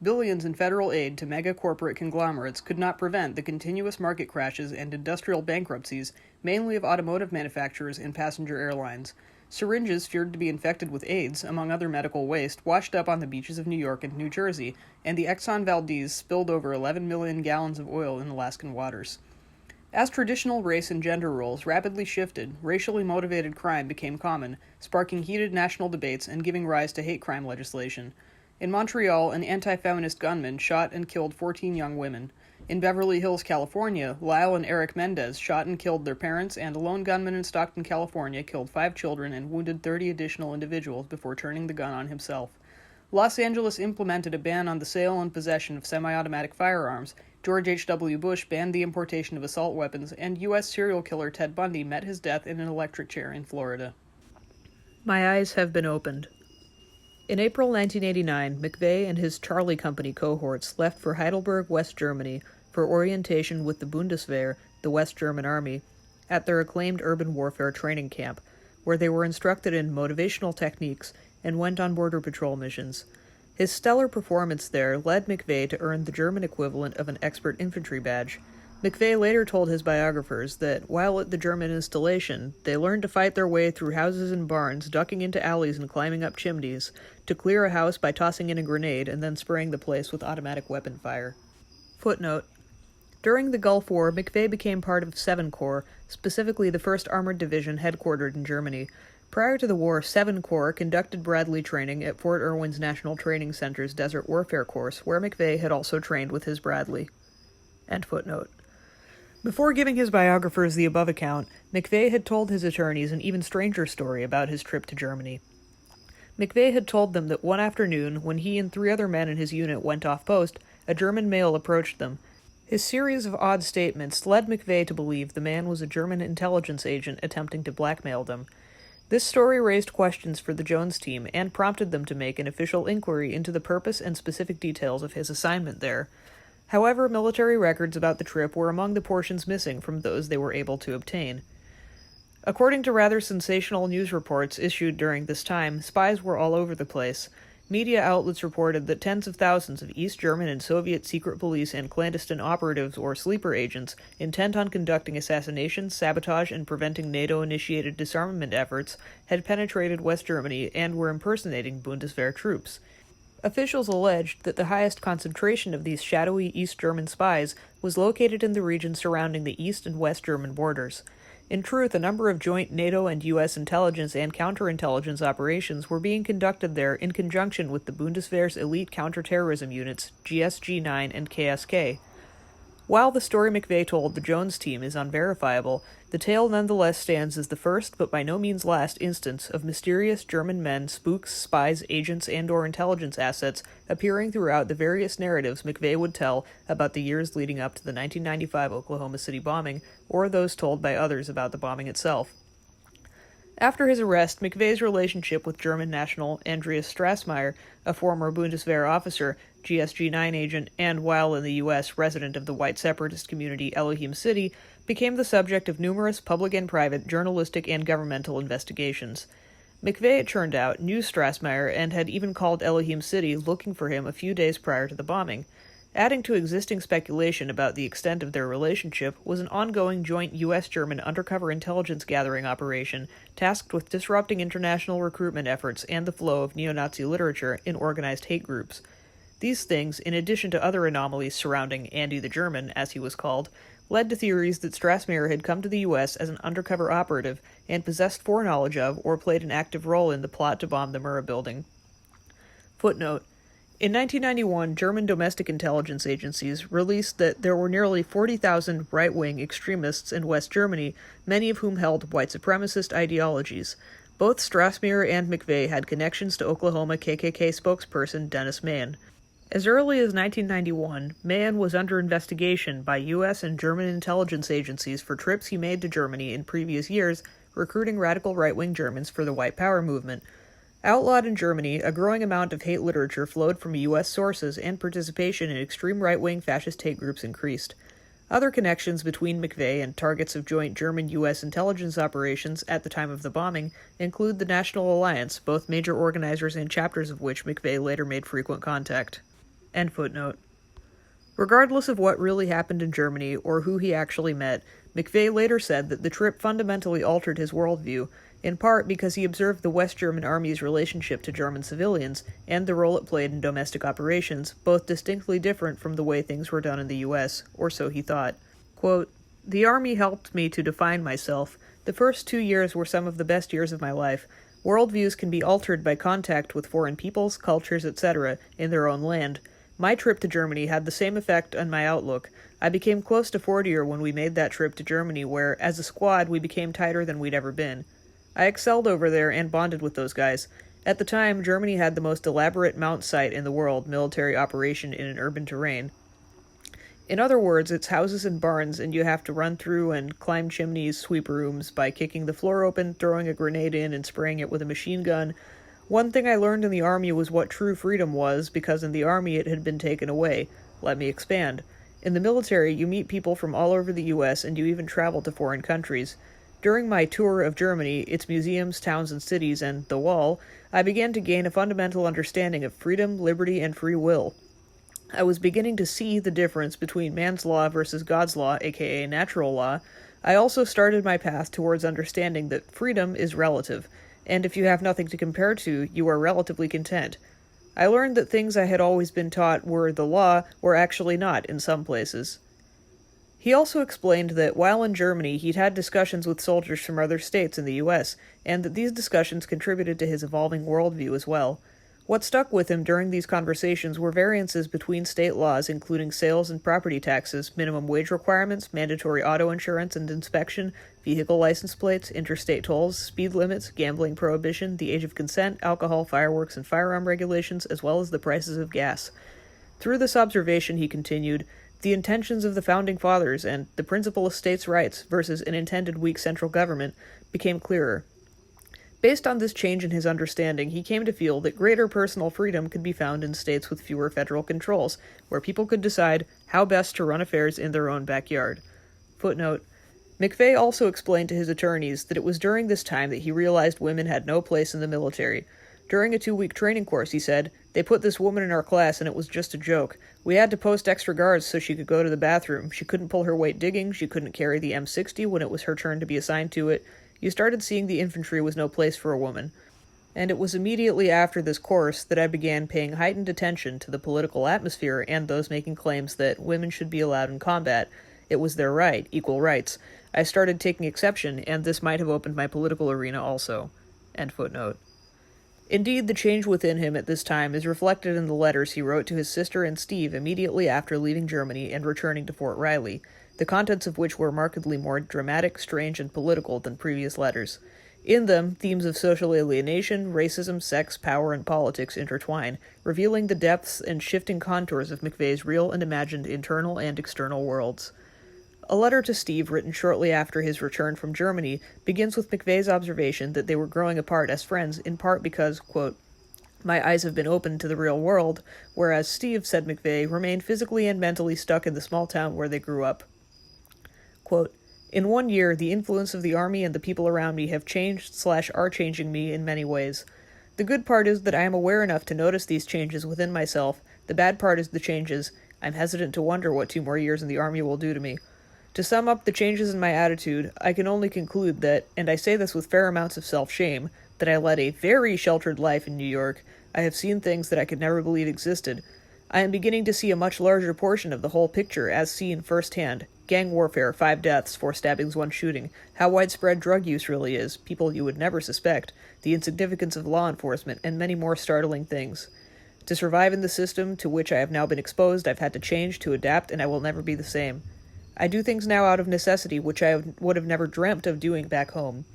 Billions in federal aid to mega-corporate conglomerates could not prevent the continuous market crashes and industrial bankruptcies, mainly of automotive manufacturers and passenger airlines. Syringes feared to be infected with AIDS, among other medical waste, washed up on the beaches of New York and New Jersey, and the Exxon Valdez spilled over 11 million gallons of oil in Alaskan waters. As traditional race and gender roles rapidly shifted, racially motivated crime became common, sparking heated national debates and giving rise to hate crime legislation. In Montreal, an anti-feminist gunman shot and killed 14 young women. In Beverly Hills, California, Lyle and Eric Mendez shot and killed their parents, and a lone gunman in Stockton, California killed 5 children and wounded 30 additional individuals before turning the gun on himself. Los Angeles implemented a ban on the sale and possession of semi-automatic firearms. George H.W. Bush banned the importation of assault weapons, and U.S. serial killer Ted Bundy met his death in an electric chair in Florida. My eyes have been opened. In April 1989, McVeigh and his Charlie Company cohorts left for Heidelberg, West Germany, for orientation with the Bundeswehr, the West German Army, at their acclaimed urban warfare training camp, where they were instructed in motivational techniques and went on border patrol missions. His stellar performance there led McVeigh to earn the German equivalent of an expert infantry badge. McVeigh later told his biographers that, while at the German installation, they learned to fight their way through houses and barns, ducking into alleys and climbing up chimneys, to clear a house by tossing in a grenade and then spraying the place with automatic weapon fire. Footnote: during the Gulf War, McVeigh became part of 7 Corps, specifically the 1st Armored Division headquartered in Germany. Prior to the war, 7 Corps conducted Bradley training at Fort Irwin's National Training Center's Desert Warfare course, where McVeigh had also trained with his Bradley. End footnote. Before giving his biographers the above account, McVeigh had told his attorneys an even stranger story about his trip to Germany. McVeigh had told them that one afternoon, when he and 3 other men in his unit went off post, a German male approached them. His series of odd statements led McVeigh to believe the man was a German intelligence agent attempting to blackmail them. This story raised questions for the Jones team and prompted them to make an official inquiry into the purpose and specific details of his assignment there. However, military records about the trip were among the portions missing from those they were able to obtain. According to rather sensational news reports issued during this time, spies were all over the place. Media outlets reported that tens of thousands of East German and Soviet secret police and clandestine operatives or sleeper agents, intent on conducting assassinations, sabotage, and preventing NATO-initiated disarmament efforts, had penetrated West Germany and were impersonating Bundeswehr troops. Officials alleged that the highest concentration of these shadowy East German spies was located in the region surrounding the East and West German borders. In truth, a number of joint NATO and U.S. intelligence and counterintelligence operations were being conducted there in conjunction with the Bundeswehr's elite counterterrorism units, GSG-9 and KSK. While the story McVeigh told the Jones team is unverifiable, the tale nonetheless stands as the first but by no means last instance of mysterious German men, spooks, spies, agents, and/or intelligence assets appearing throughout the various narratives McVeigh would tell about the years leading up to the 1995 Oklahoma City bombing, or those told by others about the bombing itself. After his arrest, McVeigh's relationship with German national Andreas Strassmeyer, a former Bundeswehr officer, GSG-9 agent, and while in the U.S. resident of the white separatist community Elohim City, became the subject of numerous public and private journalistic and governmental investigations. McVeigh, it turned out, knew Strassmeyer and had even called Elohim City looking for him a few days prior to the bombing. Adding to existing speculation about the extent of their relationship was an ongoing joint U.S.-German undercover intelligence gathering operation tasked with disrupting international recruitment efforts and the flow of neo-Nazi literature in organized hate groups. These things, in addition to other anomalies surrounding Andy the German, as he was called, led to theories that Strassmeyer had come to the U.S. as an undercover operative and possessed foreknowledge of or played an active role in the plot to bomb the Murrah building. Footnote: in 1991, German domestic intelligence agencies released that there were nearly 40,000 right-wing extremists in West Germany, many of whom held white supremacist ideologies. Both Strassmeyer and McVeigh had connections to Oklahoma KKK spokesperson Dennis Mann. As early as 1991, Mann was under investigation by U.S. and German intelligence agencies for trips he made to Germany in previous years, recruiting radical right-wing Germans for the White Power movement. Outlawed in Germany, a growing amount of hate literature flowed from U.S. sources, and participation in extreme right-wing fascist hate groups increased. Other connections between McVeigh and targets of joint German-U.S. intelligence operations at the time of the bombing include the National Alliance, both major organizers and chapters of which McVeigh later made frequent contact. End footnote. Regardless of what really happened in Germany or who he actually met, McVeigh later said that the trip fundamentally altered his worldview, in part because he observed the West German Army's relationship to German civilians and the role it played in domestic operations, both distinctly different from the way things were done in the U.S., or so he thought. Quote, "The Army helped me to define myself. The first 2 years were some of the best years of my life. Worldviews can be altered by contact with foreign peoples, cultures, etc., in their own land. My trip to Germany had the same effect on my outlook. I became close to 40er when we made that trip to Germany where, as a squad, we became tighter than we'd ever been. I excelled over there and bonded with those guys. At the time, Germany had the most elaborate mount site in the world, military operation in an urban terrain. In other words, it's houses and barns, and you have to run through and climb chimneys, sweep rooms, by kicking the floor open, throwing a grenade in, and spraying it with a machine gun. One thing I learned in the Army was what true freedom was, because in the Army it had been taken away. Let me expand. In the military, you meet people from all over the U.S., and you even travel to foreign countries. During my tour of Germany, its museums, towns, and cities, and the Wall, I began to gain a fundamental understanding of freedom, liberty, and free will. I was beginning to see the difference between man's law versus God's law, aka natural law. I also started my path towards understanding that freedom is relative, and if you have nothing to compare to, you are relatively content. I learned that things I had always been taught were the law were actually not in some places." He also explained that while in Germany he'd had discussions with soldiers from other states in the U.S., and that these discussions contributed to his evolving worldview as well. What stuck with him during these conversations were variances between state laws including sales and property taxes, minimum wage requirements, mandatory auto insurance and inspection, vehicle license plates, interstate tolls, speed limits, gambling prohibition, the age of consent, alcohol, fireworks, and firearm regulations, as well as the prices of gas. Through this observation, he continued, the intentions of the Founding Fathers and the principle of states' rights versus an intended weak central government became clearer. Based on this change in his understanding, he came to feel that greater personal freedom could be found in states with fewer federal controls, where people could decide how best to run affairs in their own backyard. Footnote: McVeigh also explained to his attorneys that it was during this time that he realized women had no place in the military. During a 2-week training course, he said, "They put this woman in our class and it was just a joke. We had to post extra guards so she could go to the bathroom. She couldn't pull her weight digging, she couldn't carry the M60 when it was her turn to be assigned to it. You started seeing the infantry was no place for a woman." And it was immediately after this course that I began paying heightened attention to the political atmosphere and those making claims that women should be allowed in combat. It was their right, equal rights. I started taking exception, and this might have opened my political arena also. End footnote. Indeed, the change within him at this time is reflected in the letters he wrote to his sister and Steve immediately after leaving Germany and returning to Fort Riley, the contents of which were markedly more dramatic, strange, and political than previous letters. In them, themes of social alienation, racism, sex, power, and politics intertwine, revealing the depths and shifting contours of McVeigh's real and imagined internal and external worlds. A letter to Steve, written shortly after his return from Germany, begins with McVeigh's observation that they were growing apart as friends, in part because, quote, "My eyes have been opened to the real world," whereas Steve, said McVeigh, remained physically and mentally stuck in the small town where they grew up. Quote, "In 1 year, the influence of the Army and the people around me have changed/are changing me in many ways. The good part is that I am aware enough to notice these changes within myself. The bad part is the changes. I'm hesitant to wonder what 2 more years in the Army will do to me. To sum up the changes in my attitude, I can only conclude that, and I say this with fair amounts of self-shame, that I led a very sheltered life in New York. I have seen things that I could never believe existed. I am beginning to see a much larger portion of the whole picture as seen firsthand. Gang warfare, 5 deaths, 4 stabbings, 1 shooting, how widespread drug use really is, people you would never suspect, the insignificance of law enforcement, and many more startling things. To survive in the system to which I have now been exposed, I've had to change, to adapt, and I will never be the same. I do things now out of necessity which I would have never dreamt of doing back home.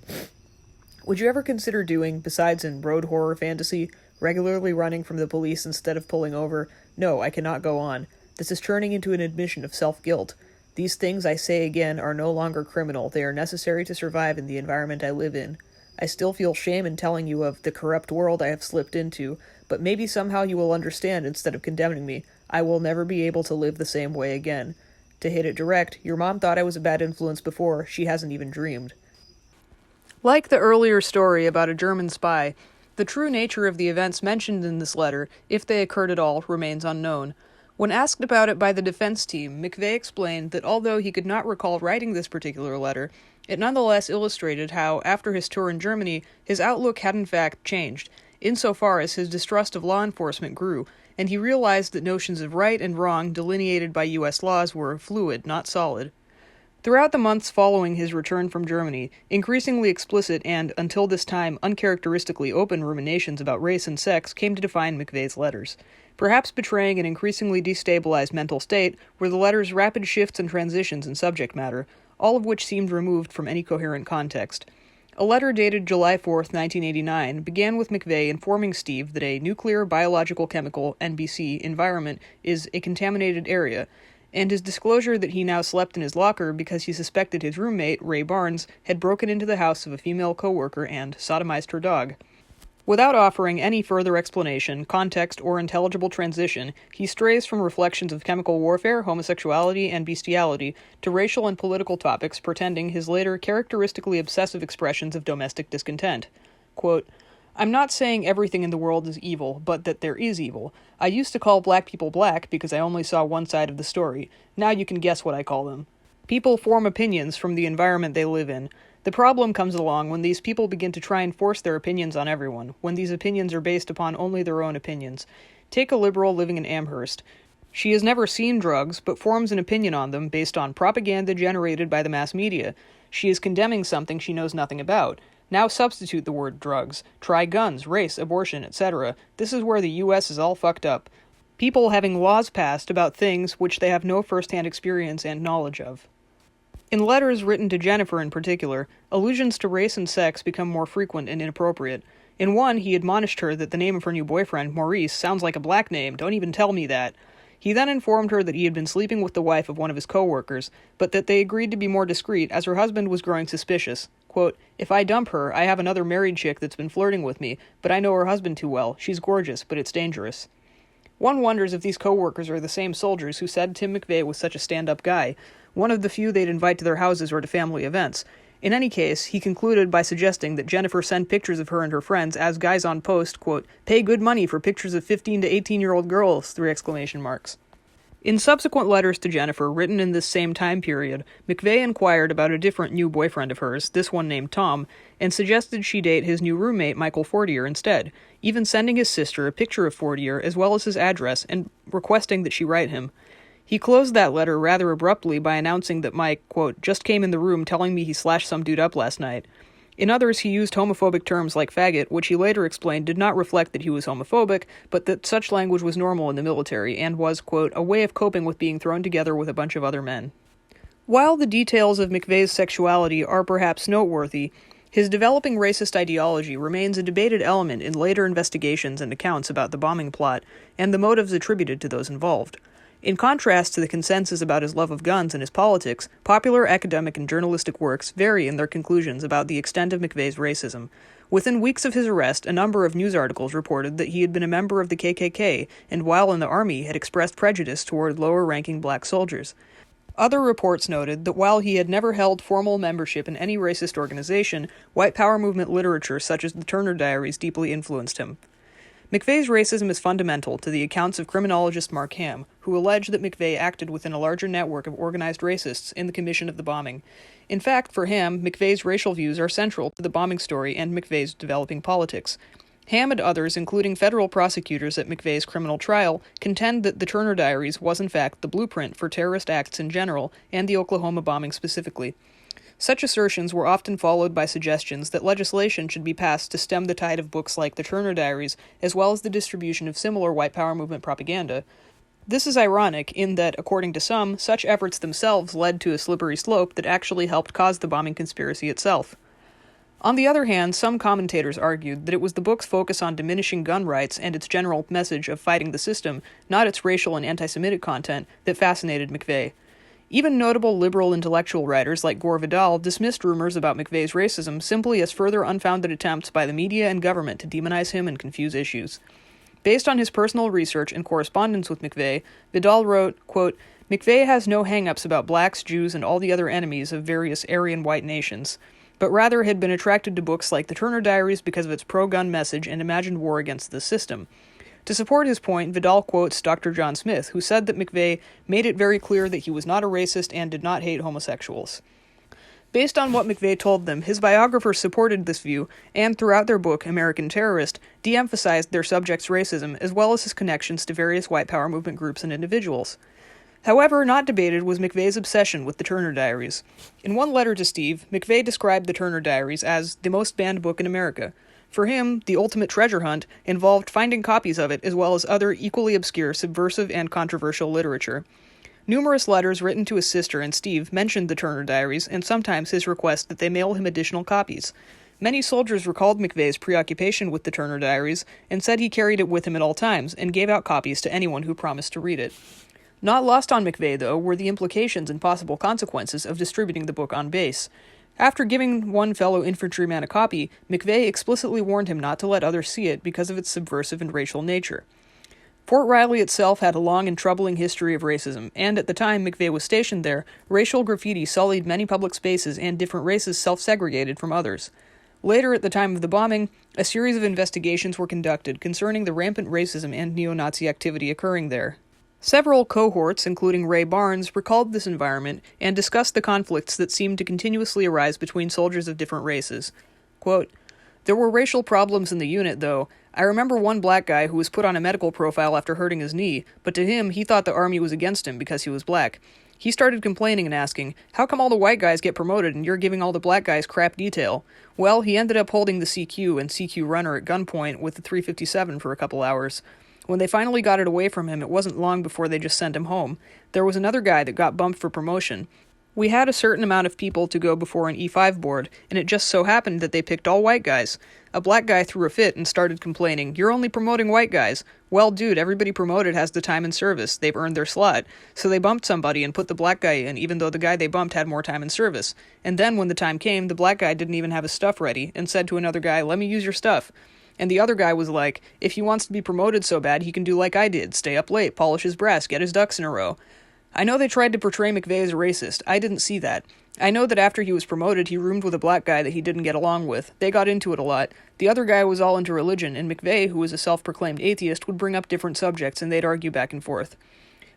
Would you ever consider doing, besides in road horror fantasy, regularly running from the police instead of pulling over? No, I cannot go on. This is turning into an admission of self-guilt. These things, I say again, are no longer criminal. They are necessary to survive in the environment I live in. I still feel shame in telling you of the corrupt world I have slipped into, but maybe somehow you will understand instead of condemning me. I will never be able to live the same way again. To hit it direct, your mom thought I was a bad influence before. She hasn't even dreamed." Like the earlier story about a German spy, the true nature of the events mentioned in this letter, if they occurred at all, remains unknown. When asked about it by the defense team, McVeigh explained that although he could not recall writing this particular letter, it nonetheless illustrated how, after his tour in Germany, his outlook had in fact changed, insofar as his distrust of law enforcement grew, and he realized that notions of right and wrong delineated by U.S. laws were fluid, not solid. Throughout the months following his return from Germany, increasingly explicit and, until this time, uncharacteristically open ruminations about race and sex came to define McVeigh's letters. Perhaps betraying an increasingly destabilized mental state were the letters' rapid shifts and transitions in subject matter, all of which seemed removed from any coherent context. A letter dated July 4, 1989, began with McVeigh informing Steve that a nuclear, biological, chemical, NBC, environment is a contaminated area, and his disclosure that he now slept in his locker because he suspected his roommate, Ray Barnes, had broken into the house of a female coworker and sodomized her dog. Without offering any further explanation, context, or intelligible transition, he strays from reflections of chemical warfare, homosexuality, and bestiality to racial and political topics, pretending his later characteristically obsessive expressions of domestic discontent. Quote, "I'm not saying everything in the world is evil, but that there is evil. I used to call black people black because I only saw one side of the story. Now you can guess what I call them. People form opinions from the environment they live in. The problem comes along when these people begin to try and force their opinions on everyone, when these opinions are based upon only their own opinions. Take a liberal living in Amherst. She has never seen drugs, but forms an opinion on them based on propaganda generated by the mass media. She is condemning something she knows nothing about. Now substitute the word drugs. Try guns, race, abortion, etc. This is where the U.S. is all fucked up. People having laws passed about things which they have no first-hand experience and knowledge of." In letters written to Jennifer in particular, allusions to race and sex become more frequent and inappropriate. In one, he admonished her that the name of her new boyfriend, Maurice, sounds like a black name. Don't even tell me that. He then informed her that he had been sleeping with the wife of one of his co-workers, but that they agreed to be more discreet as her husband was growing suspicious. Quote, "If I dump her, I have another married chick that's been flirting with me, but I know her husband too well. She's gorgeous, but it's dangerous." One wonders if these co-workers are the same soldiers who said Tim McVeigh was such a stand-up guy, one of the few they'd invite to their houses or to family events. In any case, he concluded by suggesting that Jennifer send pictures of her and her friends as guys on post, quote, "pay good money for pictures of 15 to 18-year-old girls, 3 exclamation marks. In subsequent letters to Jennifer, written in this same time period, McVeigh inquired about a different new boyfriend of hers, this one named Tom, and suggested she date his new roommate, Michael Fortier, instead, even sending his sister a picture of Fortier as well as his address and requesting that she write him. He closed that letter rather abruptly by announcing that Mike, quote, "just came in the room telling me he slashed some dude up last night." In others, he used homophobic terms like faggot, which he later explained did not reflect that he was homophobic, but that such language was normal in the military and was, quote, a way of coping with being thrown together with a bunch of other men. While the details of McVeigh's sexuality are perhaps noteworthy, his developing racist ideology remains a debated element in later investigations and accounts about the bombing plot and the motives attributed to those involved. In contrast to the consensus about his love of guns and his politics, popular academic and journalistic works vary in their conclusions about the extent of McVeigh's racism. Within weeks of his arrest, a number of news articles reported that he had been a member of the KKK and while in the army had expressed prejudice toward lower-ranking black soldiers. Other reports noted that while he had never held formal membership in any racist organization, white power movement literature such as the Turner Diaries deeply influenced him. McVeigh's racism is fundamental to the accounts of criminologist Mark Ham, who alleged that McVeigh acted within a larger network of organized racists in the commission of the bombing. In fact, for Ham, McVeigh's racial views are central to the bombing story and McVeigh's developing politics. Ham and others, including federal prosecutors at McVeigh's criminal trial, contend that the Turner Diaries was in fact the blueprint for terrorist acts in general and the Oklahoma bombing specifically. Such assertions were often followed by suggestions that legislation should be passed to stem the tide of books like the Turner Diaries, as well as the distribution of similar white power movement propaganda. This is ironic in that, according to some, such efforts themselves led to a slippery slope that actually helped cause the bombing conspiracy itself. On the other hand, some commentators argued that it was the book's focus on diminishing gun rights and its general message of fighting the system, not its racial and anti-Semitic content, that fascinated McVeigh. Even notable liberal intellectual writers like Gore Vidal dismissed rumors about McVeigh's racism simply as further unfounded attempts by the media and government to demonize him and confuse issues. Based on his personal research and correspondence with McVeigh, Vidal wrote, quote, McVeigh has no hang-ups about blacks, Jews, and all the other enemies of various Aryan white nations, but rather had been attracted to books like the Turner Diaries because of its pro-gun message and imagined war against the system. To support his point, Vidal quotes Dr. John Smith, who said that McVeigh made it very clear that he was not a racist and did not hate homosexuals. Based on what McVeigh told them, his biographers supported this view, and throughout their book, American Terrorist, de-emphasized their subject's racism as well as his connections to various white power movement groups and individuals. However, not debated was McVeigh's obsession with the Turner Diaries. In one letter to Steve, McVeigh described the Turner Diaries as the most banned book in America. For him, the ultimate treasure hunt involved finding copies of it as well as other equally obscure, subversive, and controversial literature. Numerous letters written to his sister and Steve mentioned the Turner Diaries and sometimes his request that they mail him additional copies. Many soldiers recalled McVeigh's preoccupation with the Turner Diaries and said he carried it with him at all times and gave out copies to anyone who promised to read it. Not lost on McVeigh, though, were the implications and possible consequences of distributing the book on base. After giving one fellow infantryman a copy, McVeigh explicitly warned him not to let others see it because of its subversive and racial nature. Fort Riley itself had a long and troubling history of racism, and at the time McVeigh was stationed there, racial graffiti sullied many public spaces and different races self-segregated from others. Later, at the time of the bombing, a series of investigations were conducted concerning the rampant racism and neo-Nazi activity occurring there. Several cohorts, including Ray Barnes, recalled this environment and discussed the conflicts that seemed to continuously arise between soldiers of different races. Quote, there were racial problems in the unit, though. I remember one black guy who was put on a medical profile after hurting his knee, but to him, he thought the army was against him because he was black. He started complaining and asking, how come all the white guys get promoted and you're giving all the black guys crap detail? Well, he ended up holding the CQ and CQ runner at gunpoint with the 357 for a couple hours. When they finally got it away from him, it wasn't long before they just sent him home. There was another guy that got bumped for promotion. We had a certain amount of people to go before an E5 board, and it just so happened that they picked all white guys. A black guy threw a fit and started complaining, you're only promoting white guys. Well, dude, everybody promoted has the time in service. They've earned their slot. So they bumped somebody and put the black guy in, even though the guy they bumped had more time in service. And then when the time came, the black guy didn't even have his stuff ready, and said to another guy, let me use your stuff. And the other guy was like, if he wants to be promoted so bad, he can do like I did, stay up late, polish his brass, get his ducks in a row. I know they tried to portray McVeigh as a racist. I didn't see that. I know that after he was promoted, he roomed with a black guy that he didn't get along with. They got into it a lot. The other guy was all into religion, and McVeigh, who was a self-proclaimed atheist, would bring up different subjects, and they'd argue back and forth.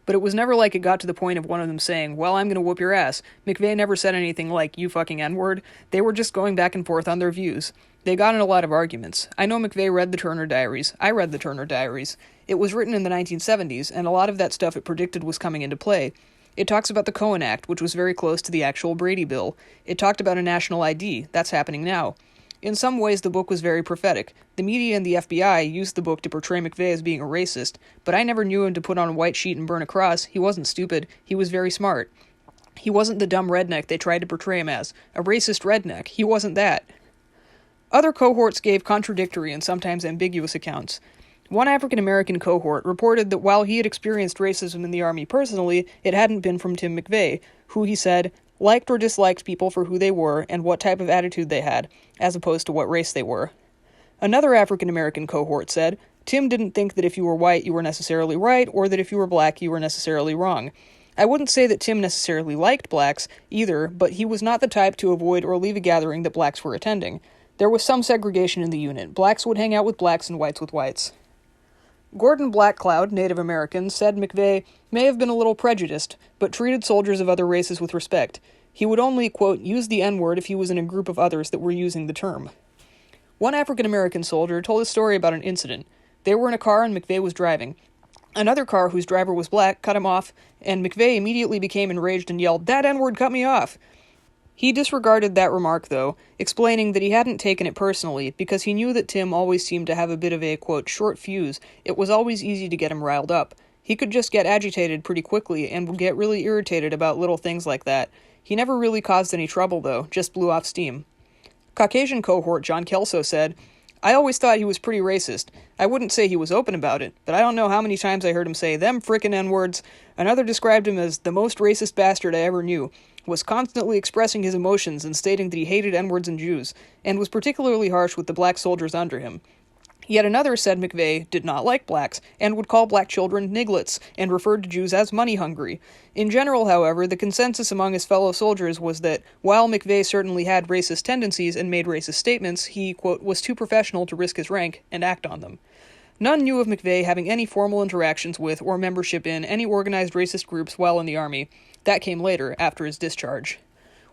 But it was never like it got to the point of one of them saying, well, I'm gonna whoop your ass. McVeigh never said anything like, you fucking N-word. They were just going back and forth on their views. They got in a lot of arguments. I know McVeigh read the Turner Diaries. I read the Turner Diaries. It was written in the 1970s, and a lot of that stuff it predicted was coming into play. It talks about the Cohen Act, which was very close to the actual Brady Bill. It talked about a national ID. That's happening now. In some ways, the book was very prophetic. The media and the FBI used the book to portray McVeigh as being a racist, but I never knew him to put on a white sheet and burn a cross. He wasn't stupid. He was very smart. He wasn't the dumb redneck they tried to portray him as. A racist redneck. He wasn't that. Other cohorts gave contradictory and sometimes ambiguous accounts. One African-American cohort reported that while he had experienced racism in the Army personally, it hadn't been from Tim McVeigh, who, he said, liked or disliked people for who they were and what type of attitude they had, as opposed to what race they were. Another African-American cohort said, Tim didn't think that if you were white you were necessarily right, or that if you were black you were necessarily wrong. I wouldn't say that Tim necessarily liked blacks, either, but he was not the type to avoid or leave a gathering that blacks were attending. There was some segregation in the unit. Blacks would hang out with blacks and whites with whites. Gordon Blackcloud, Native American, said McVeigh may have been a little prejudiced, but treated soldiers of other races with respect. He would only, quote, use the N-word if he was in a group of others that were using the term. One African-American soldier told a story about an incident. They were in a car and McVeigh was driving. Another car whose driver was black cut him off, and McVeigh immediately became enraged and yelled, "That N-word cut me off!" He disregarded that remark, though, explaining that he hadn't taken it personally because he knew that Tim always seemed to have a bit of a, quote, short fuse. It was always easy to get him riled up. He could just get agitated pretty quickly and would get really irritated about little things like that. He never really caused any trouble, though, just blew off steam. Caucasian cohort John Kelso said, I always thought he was pretty racist. I wouldn't say he was open about it, but I don't know how many times I heard him say them frickin' N-words. Another described him as the most racist bastard I ever knew, was constantly expressing his emotions and stating that he hated N-words and Jews, and was particularly harsh with the black soldiers under him. Yet another said McVeigh did not like blacks, and would call black children nigglets, and referred to Jews as money-hungry. In general, however, the consensus among his fellow soldiers was that, while McVeigh certainly had racist tendencies and made racist statements, he, quote, was too professional to risk his rank and act on them. None knew of McVeigh having any formal interactions with or membership in any organized racist groups while in the Army. That came later, after his discharge.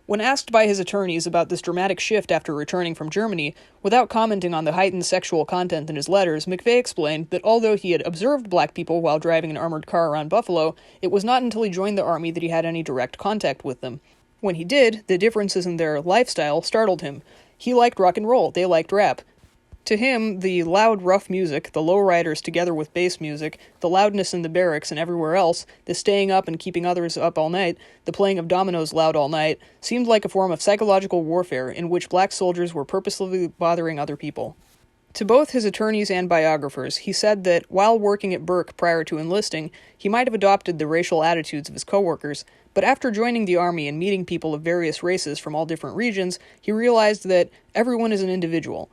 When asked by his attorneys about this dramatic shift after returning from Germany, without commenting on the heightened sexual content in his letters, McVeigh explained that although he had observed black people while driving an armored car around Buffalo, it was not until he joined the Army that he had any direct contact with them. When he did, the differences in their lifestyle startled him. He liked rock and roll, they liked rap. To him, the loud, rough music, the lowriders together with bass music, the loudness in the barracks and everywhere else, the staying up and keeping others up all night, the playing of dominoes loud all night, seemed like a form of psychological warfare in which black soldiers were purposely bothering other people. To both his attorneys and biographers, he said that, while working at Burke prior to enlisting, he might have adopted the racial attitudes of his coworkers, but after joining the Army and meeting people of various races from all different regions, he realized that everyone is an individual.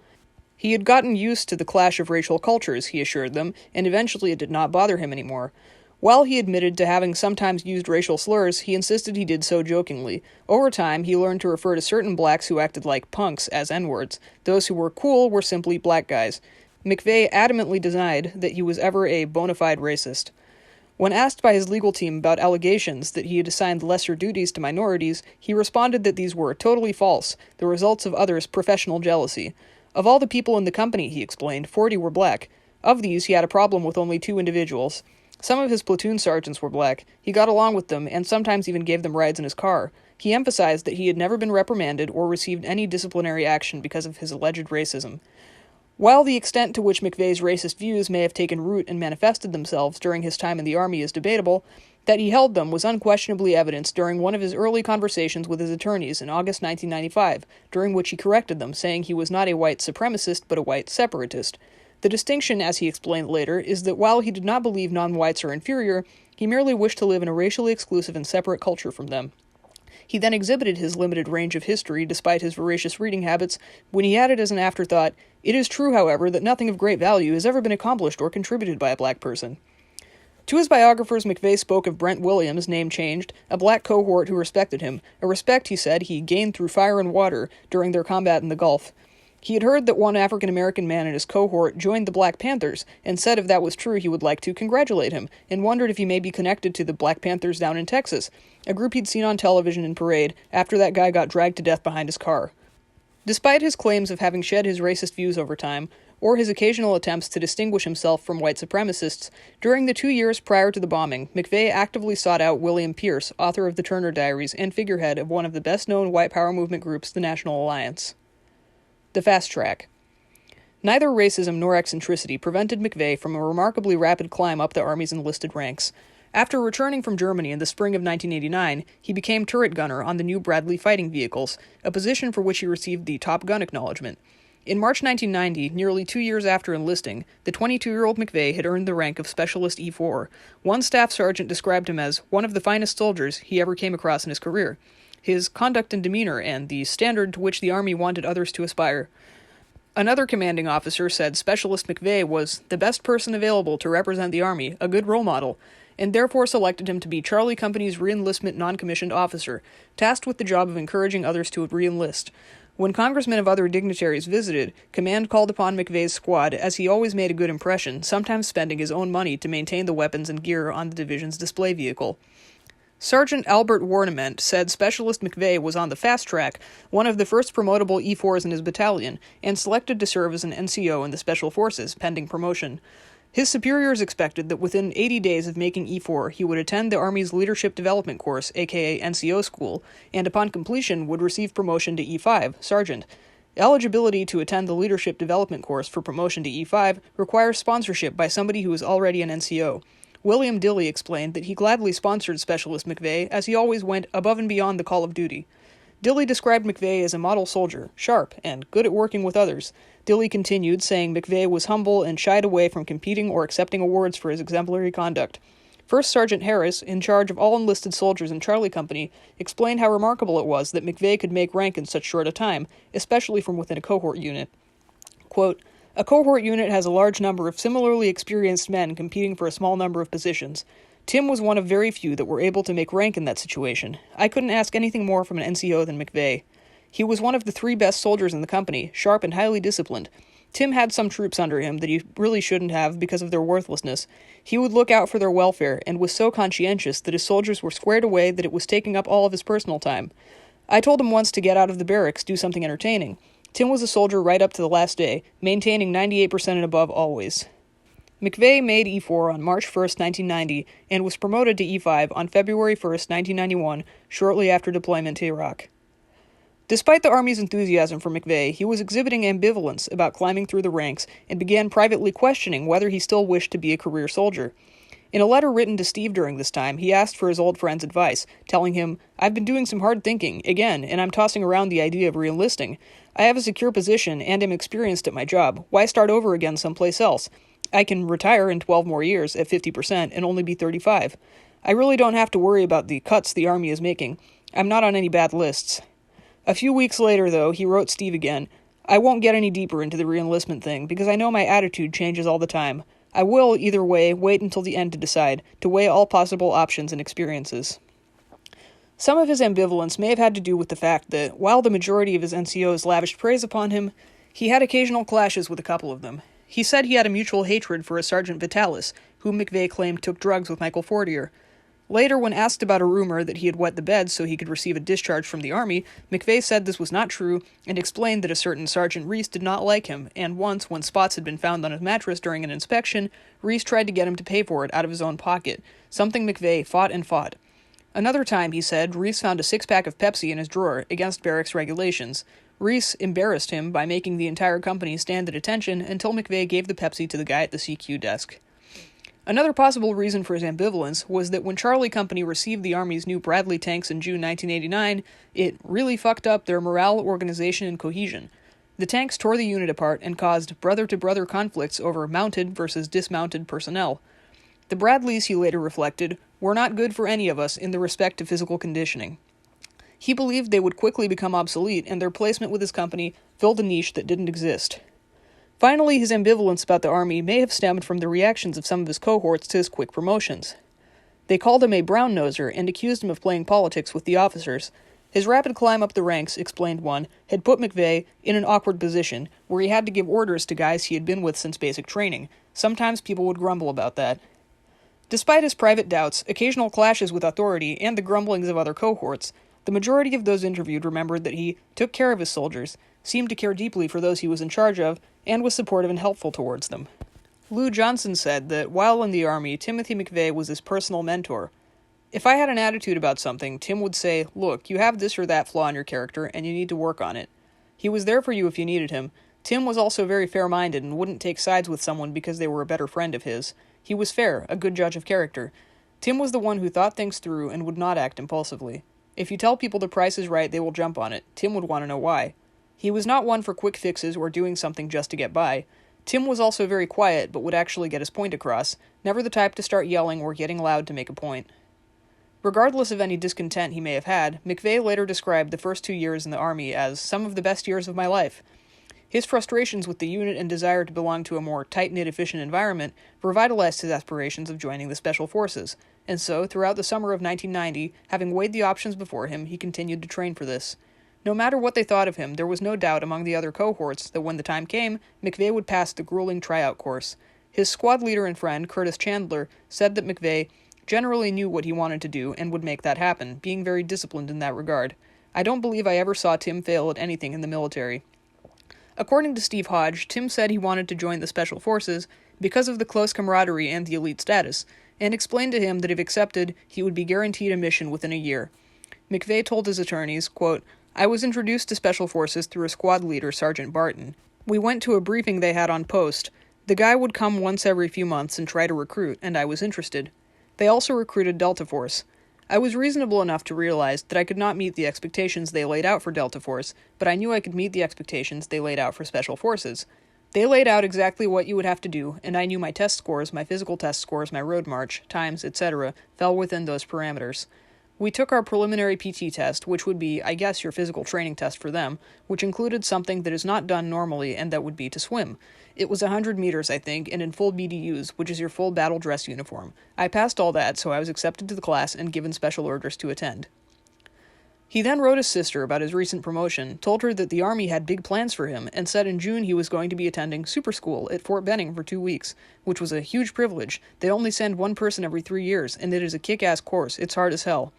He had gotten used to the clash of racial cultures, he assured them, and eventually it did not bother him anymore. While he admitted to having sometimes used racial slurs, he insisted he did so jokingly. Over time, he learned to refer to certain blacks who acted like punks as N-words. Those who were cool were simply black guys. McVeigh adamantly denied that he was ever a bona fide racist. When asked by his legal team about allegations that he had assigned lesser duties to minorities, he responded that these were totally false, the results of others' professional jealousy. Of all the people in the company, he explained, 40 were black. Of these, he had a problem with only 2 individuals. Some of his platoon sergeants were black. He got along with them, and sometimes even gave them rides in his car. He emphasized that he had never been reprimanded or received any disciplinary action because of his alleged racism. While the extent to which McVeigh's racist views may have taken root and manifested themselves during his time in the Army is debatable, that he held them was unquestionably evidenced during one of his early conversations with his attorneys in August 1995, during which he corrected them, saying he was not a white supremacist but a white separatist. The distinction, as he explained later, is that while he did not believe non-whites are inferior, he merely wished to live in a racially exclusive and separate culture from them. He then exhibited his limited range of history despite his voracious reading habits, when he added as an afterthought, "It is true, however, that nothing of great value has ever been accomplished or contributed by a black person." To his biographers, McVeigh spoke of Brent Williams, name changed, a black cohort who respected him, a respect, he said, he gained through fire and water during their combat in the Gulf. He had heard that one African-American man in his cohort joined the Black Panthers, and said if that was true he would like to congratulate him, and wondered if he may be connected to the Black Panthers down in Texas, a group he'd seen on television in parade after that guy got dragged to death behind his car. Despite his claims of having shed his racist views over time, or his occasional attempts to distinguish himself from white supremacists, during the 2 years prior to the bombing, McVeigh actively sought out William Pierce, author of the Turner Diaries and figurehead of one of the best-known white power movement groups, the National Alliance. The fast track. Neither racism nor eccentricity prevented McVeigh from a remarkably rapid climb up the Army's enlisted ranks. After returning from Germany in the spring of 1989, he became turret gunner on the new Bradley fighting vehicles, a position for which he received the Top Gun acknowledgement. In March 1990, nearly 2 years after enlisting, the 22-year-old McVeigh had earned the rank of Specialist E4. One staff sergeant described him as one of the finest soldiers he ever came across in his career. His conduct and demeanor and the standard to which the Army wanted others to aspire. Another commanding officer said Specialist McVeigh was the best person available to represent the Army, a good role model, and therefore selected him to be Charlie Company's reenlistment non-commissioned officer, tasked with the job of encouraging others to reenlist. When congressmen of other dignitaries visited, command called upon McVeigh's squad, as he always made a good impression, sometimes spending his own money to maintain the weapons and gear on the division's display vehicle. Sergeant Albert Warnement said Specialist McVeigh was on the fast track, one of the first promotable E4s in his battalion, and selected to serve as an NCO in the Special Forces, pending promotion. His superiors expected that within 80 days of making E4, he would attend the Army's Leadership Development Course, aka NCO School, and upon completion would receive promotion to E5, Sergeant. Eligibility to attend the Leadership Development Course for promotion to E5 requires sponsorship by somebody who is already an NCO. William Dilley explained that he gladly sponsored Specialist McVeigh, as he always went above and beyond the call of duty. Dilley described McVeigh as a model soldier, sharp, and good at working with others. Dilley continued, saying McVeigh was humble and shied away from competing or accepting awards for his exemplary conduct. First Sergeant Harris, in charge of all enlisted soldiers in Charlie Company, explained how remarkable it was that McVeigh could make rank in such short a time, especially from within a cohort unit. Quote, "A cohort unit has a large number of similarly experienced men competing for a small number of positions. Tim was one of very few that were able to make rank in that situation. I couldn't ask anything more from an NCO than McVeigh. He was one of the 3 best soldiers in the company, sharp and highly disciplined. Tim had some troops under him that he really shouldn't have because of their worthlessness. He would look out for their welfare and was so conscientious that his soldiers were squared away that it was taking up all of his personal time. I told him once to get out of the barracks, do something entertaining. Tim was a soldier right up to the last day, maintaining 98% and above always." McVeigh made E4 on March 1, 1990, and was promoted to E5 on February 1, 1991, shortly after deployment to Iraq. Despite the Army's enthusiasm for McVeigh, he was exhibiting ambivalence about climbing through the ranks and began privately questioning whether he still wished to be a career soldier. In a letter written to Steve during this time, he asked for his old friend's advice, telling him, "I've been doing some hard thinking, again, and I'm tossing around the idea of reenlisting. I have a secure position and am experienced at my job. Why start over again someplace else? I can retire in 12 more years at 50% and only be 35. I really don't have to worry about the cuts the Army is making. I'm not on any bad lists." A few weeks later, though, he wrote Steve again, "I won't get any deeper into the reenlistment thing because I know my attitude changes all the time. I will, either way, wait until the end to decide, to weigh all possible options and experiences." Some of his ambivalence may have had to do with the fact that, while the majority of his NCOs lavished praise upon him, he had occasional clashes with a couple of them. He said he had a mutual hatred for a Sergeant Vitalis, whom McVeigh claimed took drugs with Michael Fortier. Later, when asked about a rumor that he had wet the bed so he could receive a discharge from the Army, McVeigh said this was not true and explained that a certain Sergeant Reese did not like him, and once, when spots had been found on his mattress during an inspection, Reese tried to get him to pay for it out of his own pocket, something McVeigh fought and fought. Another time, he said, Reese found a 6-pack of Pepsi in his drawer, against barracks regulations. Reese embarrassed him by making the entire company stand at attention until McVeigh gave the Pepsi to the guy at the CQ desk. Another possible reason for his ambivalence was that when Charlie Company received the Army's new Bradley tanks in June 1989, it really fucked up their morale, organization, and cohesion. The tanks tore the unit apart and caused brother-to-brother conflicts over mounted versus dismounted personnel. The Bradleys, he later reflected, were not good for any of us in the respect to physical conditioning. He believed they would quickly become obsolete, and their placement with his company filled a niche that didn't exist. Finally, his ambivalence about the Army may have stemmed from the reactions of some of his cohorts to his quick promotions. They called him a brown-noser and accused him of playing politics with the officers. His rapid climb up the ranks, explained one, had put McVeigh in an awkward position, where he had to give orders to guys he had been with since basic training. Sometimes people would grumble about that. Despite his private doubts, occasional clashes with authority, and the grumblings of other cohorts, the majority of those interviewed remembered that he took care of his soldiers, seemed to care deeply for those he was in charge of, and was supportive and helpful towards them. Lou Johnson said that while in the Army, Timothy McVeigh was his personal mentor. If I had an attitude about something, Tim would say, "Look, you have this or that flaw in your character, and you need to work on it." He was there for you if you needed him. Tim was also very fair-minded and wouldn't take sides with someone because they were a better friend of his. He was fair, a good judge of character. Tim was the one who thought things through and would not act impulsively. If you tell people the price is right, they will jump on it. Tim would want to know why. He was not one for quick fixes or doing something just to get by. Tim was also very quiet, but would actually get his point across, never the type to start yelling or getting loud to make a point. Regardless of any discontent he may have had, McVeigh later described the first 2 years in the Army as some of the best years of my life. His frustrations with the unit and desire to belong to a more tight-knit, efficient environment revitalized his aspirations of joining the Special Forces, and so, throughout the summer of 1990, having weighed the options before him, he continued to train for this. No matter what they thought of him, there was no doubt among the other cohorts that when the time came, McVeigh would pass the grueling tryout course. His squad leader and friend, Curtis Chandler, said that McVeigh generally knew what he wanted to do and would make that happen, being very disciplined in that regard. I don't believe I ever saw Tim fail at anything in the military. According to Steve Hodge, Tim said he wanted to join the Special Forces because of the close camaraderie and the elite status, and explained to him that if accepted, he would be guaranteed a mission within a year. McVeigh told his attorneys, quote, "I was introduced to Special Forces through a squad leader, Sergeant Barton. We went to a briefing they had on post. The guy would come once every few months and try to recruit, and I was interested. They also recruited Delta Force. I was reasonable enough to realize that I could not meet the expectations they laid out for Delta Force, but I knew I could meet the expectations they laid out for Special Forces. They laid out exactly what you would have to do, and I knew my test scores, my physical test scores, my road march, times, etc., fell within those parameters. We took our preliminary PT test, which would be, I guess, your physical training test for them, which included something that is not done normally, and that would be to swim. It was 100 meters, I think, and in full BDUs, which is your full battle dress uniform. I passed all that, so I was accepted to the class and given special orders to attend." He then wrote his sister about his recent promotion, told her that the Army had big plans for him, and said in June he was going to be attending Super School at Fort Benning for 2 weeks, which was a huge privilege. They only send one person every 3 years, and it is a kick-ass course. It's hard as hell.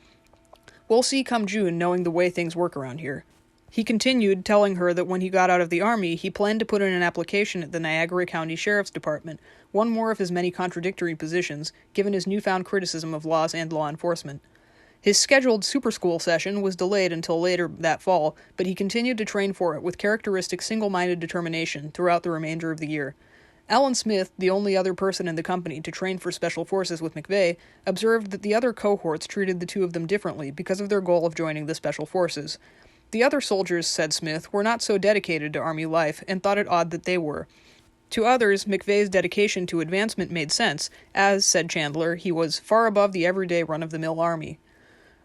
"We'll see come June, knowing the way things work around here." He continued, telling her that when he got out of the Army, he planned to put in an application at the Niagara County Sheriff's Department, one more of his many contradictory positions, given his newfound criticism of laws and law enforcement. His scheduled Super School session was delayed until later that fall, but he continued to train for it with characteristic single-minded determination throughout the remainder of the year. Alan Smith, the only other person in the company to train for Special Forces with McVeigh, observed that the other cohorts treated the two of them differently because of their goal of joining the Special Forces. The other soldiers, said Smith, were not so dedicated to Army life and thought it odd that they were. To others, McVeigh's dedication to advancement made sense, as, said Chandler, he was far above the everyday run-of-the-mill Army.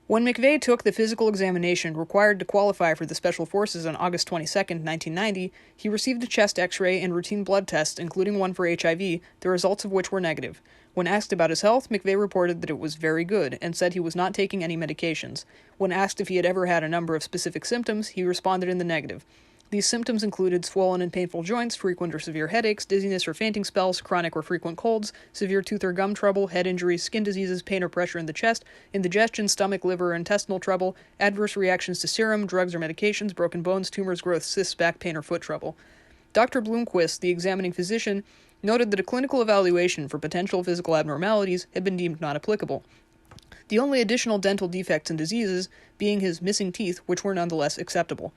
When McVeigh took the physical examination required to qualify for the Special Forces on August 22, 1990, he received a chest x-ray and routine blood tests, including one for HIV, the results of which were negative. When asked about his health, McVeigh reported that it was very good, and said he was not taking any medications. When asked if he had ever had a number of specific symptoms, he responded in the negative. These symptoms included swollen and painful joints, frequent or severe headaches, dizziness or fainting spells, chronic or frequent colds, severe tooth or gum trouble, head injuries, skin diseases, pain or pressure in the chest, indigestion, stomach, liver, or intestinal trouble, adverse reactions to serum, drugs or medications, broken bones, tumors, growths, cysts, back pain, or foot trouble. Dr. Bloomquist, the examining physician, noted that a clinical evaluation for potential physical abnormalities had been deemed not applicable. The only additional dental defects and diseases being his missing teeth, which were nonetheless acceptable.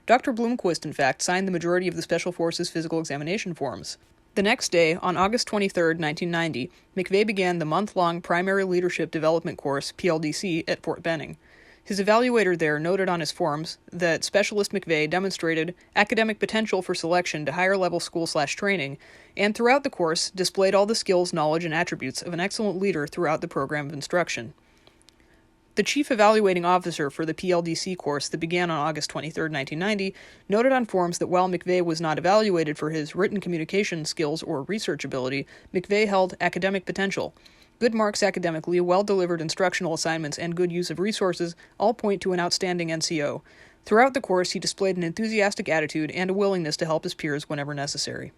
Dr. Bloomquist, in fact, signed the majority of the Special Forces physical examination forms. The next day, on August 23, 1990, McVeigh began the month-long Primary Leadership Development Course, PLDC, at Fort Benning. His evaluator there noted on his forms that Specialist McVeigh demonstrated academic potential for selection to higher-level school/training, and throughout the course displayed all the skills, knowledge, and attributes of an excellent leader throughout the program of instruction. The chief evaluating officer for the PLDC course that began on August 23, 1990, noted on forms that while McVeigh was not evaluated for his written communication skills or research ability, McVeigh held academic potential. Good marks academically, well-delivered instructional assignments, and good use of resources all point to an outstanding NCO. Throughout the course, he displayed an enthusiastic attitude and a willingness to help his peers whenever necessary.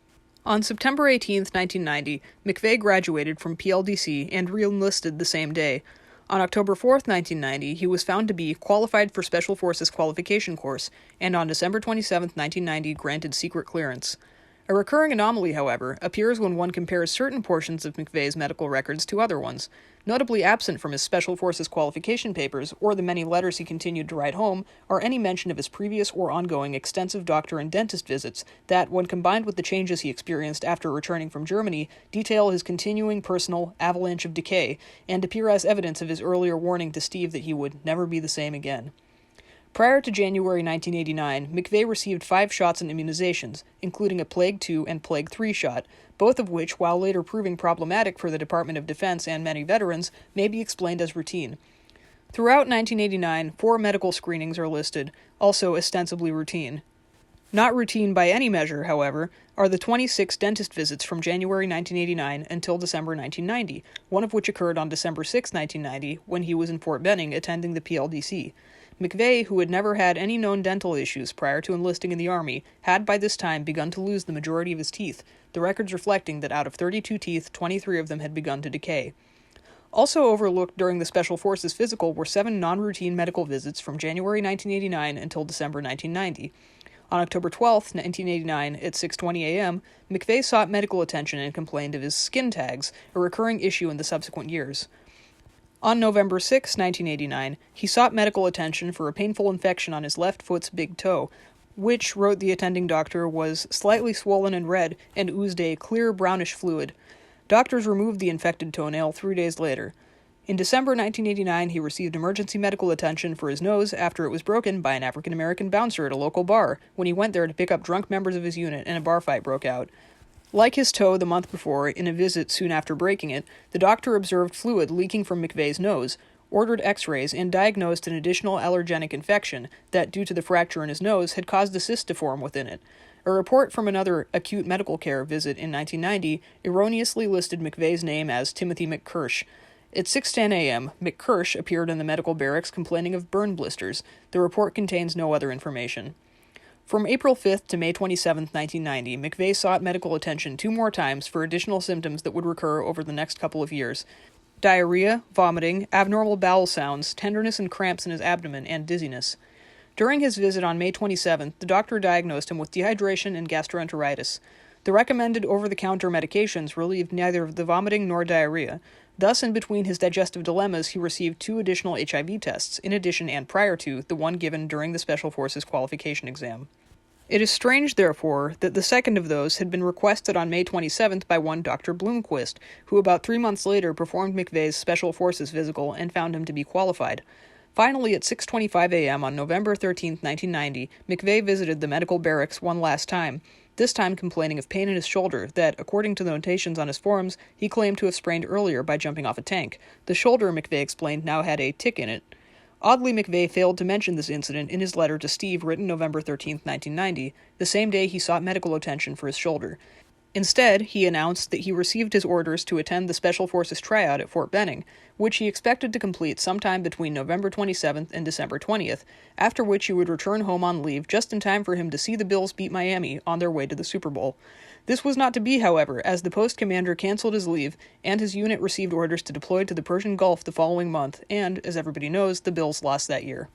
On September 18, 1990, McVeigh graduated from PLDC and re-enlisted the same day. On October 4, 1990, he was found to be qualified for Special Forces qualification course, and on December 27, 1990, granted secret clearance. A recurring anomaly, however, appears when one compares certain portions of McVeigh's medical records to other ones. Notably absent from his Special Forces qualification papers, or the many letters he continued to write home, are any mention of his previous or ongoing extensive doctor and dentist visits that, when combined with the changes he experienced after returning from Germany, detail his continuing personal avalanche of decay, and appear as evidence of his earlier warning to Steve that he would never be the same again. Prior to January 1989, McVeigh received 5 shots and immunizations, including a Plague II and Plague III shot, both of which, while later proving problematic for the Department of Defense and many veterans, may be explained as routine. Throughout 1989, 4 medical screenings are listed, also ostensibly routine. Not routine by any measure, however, are the 26 dentist visits from January 1989 until December 1990, one of which occurred on December 6, 1990, when he was in Fort Benning attending the PLDC. McVeigh, who had never had any known dental issues prior to enlisting in the Army, had by this time begun to lose the majority of his teeth, the records reflecting that out of 32 teeth, 23 of them had begun to decay. Also overlooked during the Special Forces physical were 7 non-routine medical visits from January 1989 until December 1990. On October 12, 1989, at 6:20 a.m., McVeigh sought medical attention and complained of his skin tags, a recurring issue in the subsequent years. On November 6, 1989, he sought medical attention for a painful infection on his left foot's big toe, which, wrote the attending doctor, was slightly swollen and red and oozed a clear brownish fluid. Doctors removed the infected toenail 3 days later. In December 1989, he received emergency medical attention for his nose after it was broken by an African-American bouncer at a local bar when he went there to pick up drunk members of his unit and a bar fight broke out. Like his toe the month before, in a visit soon after breaking it, the doctor observed fluid leaking from McVeigh's nose, ordered x-rays, and diagnosed an additional allergenic infection that, due to the fracture in his nose, had caused a cyst to form within it. A report from another acute medical care visit in 1990 erroneously listed McVeigh's name as Timothy McKirsch. At 6:10 a.m., McKirsch appeared in the medical barracks complaining of burn blisters. The report contains no other information. From April 5th to May 27, 1990, McVeigh sought medical attention 2 more times for additional symptoms that would recur over the next couple of years: diarrhea, vomiting, abnormal bowel sounds, tenderness and cramps in his abdomen, and dizziness. During his visit on May 27th, the doctor diagnosed him with dehydration and gastroenteritis. The recommended over-the-counter medications relieved neither of the vomiting nor diarrhea. Thus, in between his digestive dilemmas, he received 2 additional HIV tests, in addition and prior to the one given during the Special Forces qualification exam. It is strange, therefore, that the second of those had been requested on May 27th by one Dr. Bloomquist, who about 3 months later performed McVeigh's Special Forces physical and found him to be qualified. Finally, at 6:25 a.m. on November 13, 1990, McVeigh visited the medical barracks one last time, this time complaining of pain in his shoulder that, according to the notations on his forms, he claimed to have sprained earlier by jumping off a tank. The shoulder, McVeigh explained, now had a tick in it. Oddly, McVeigh failed to mention this incident in his letter to Steve written November 13, 1990, the same day he sought medical attention for his shoulder. Instead, he announced that he received his orders to attend the Special Forces tryout at Fort Benning, which he expected to complete sometime between November 27th and December 20th, after which he would return home on leave just in time for him to see the Bills beat Miami on their way to the Super Bowl. This was not to be, however, as the post commander canceled his leave, and his unit received orders to deploy to the Persian Gulf the following month, and, as everybody knows, the Bills lost that year.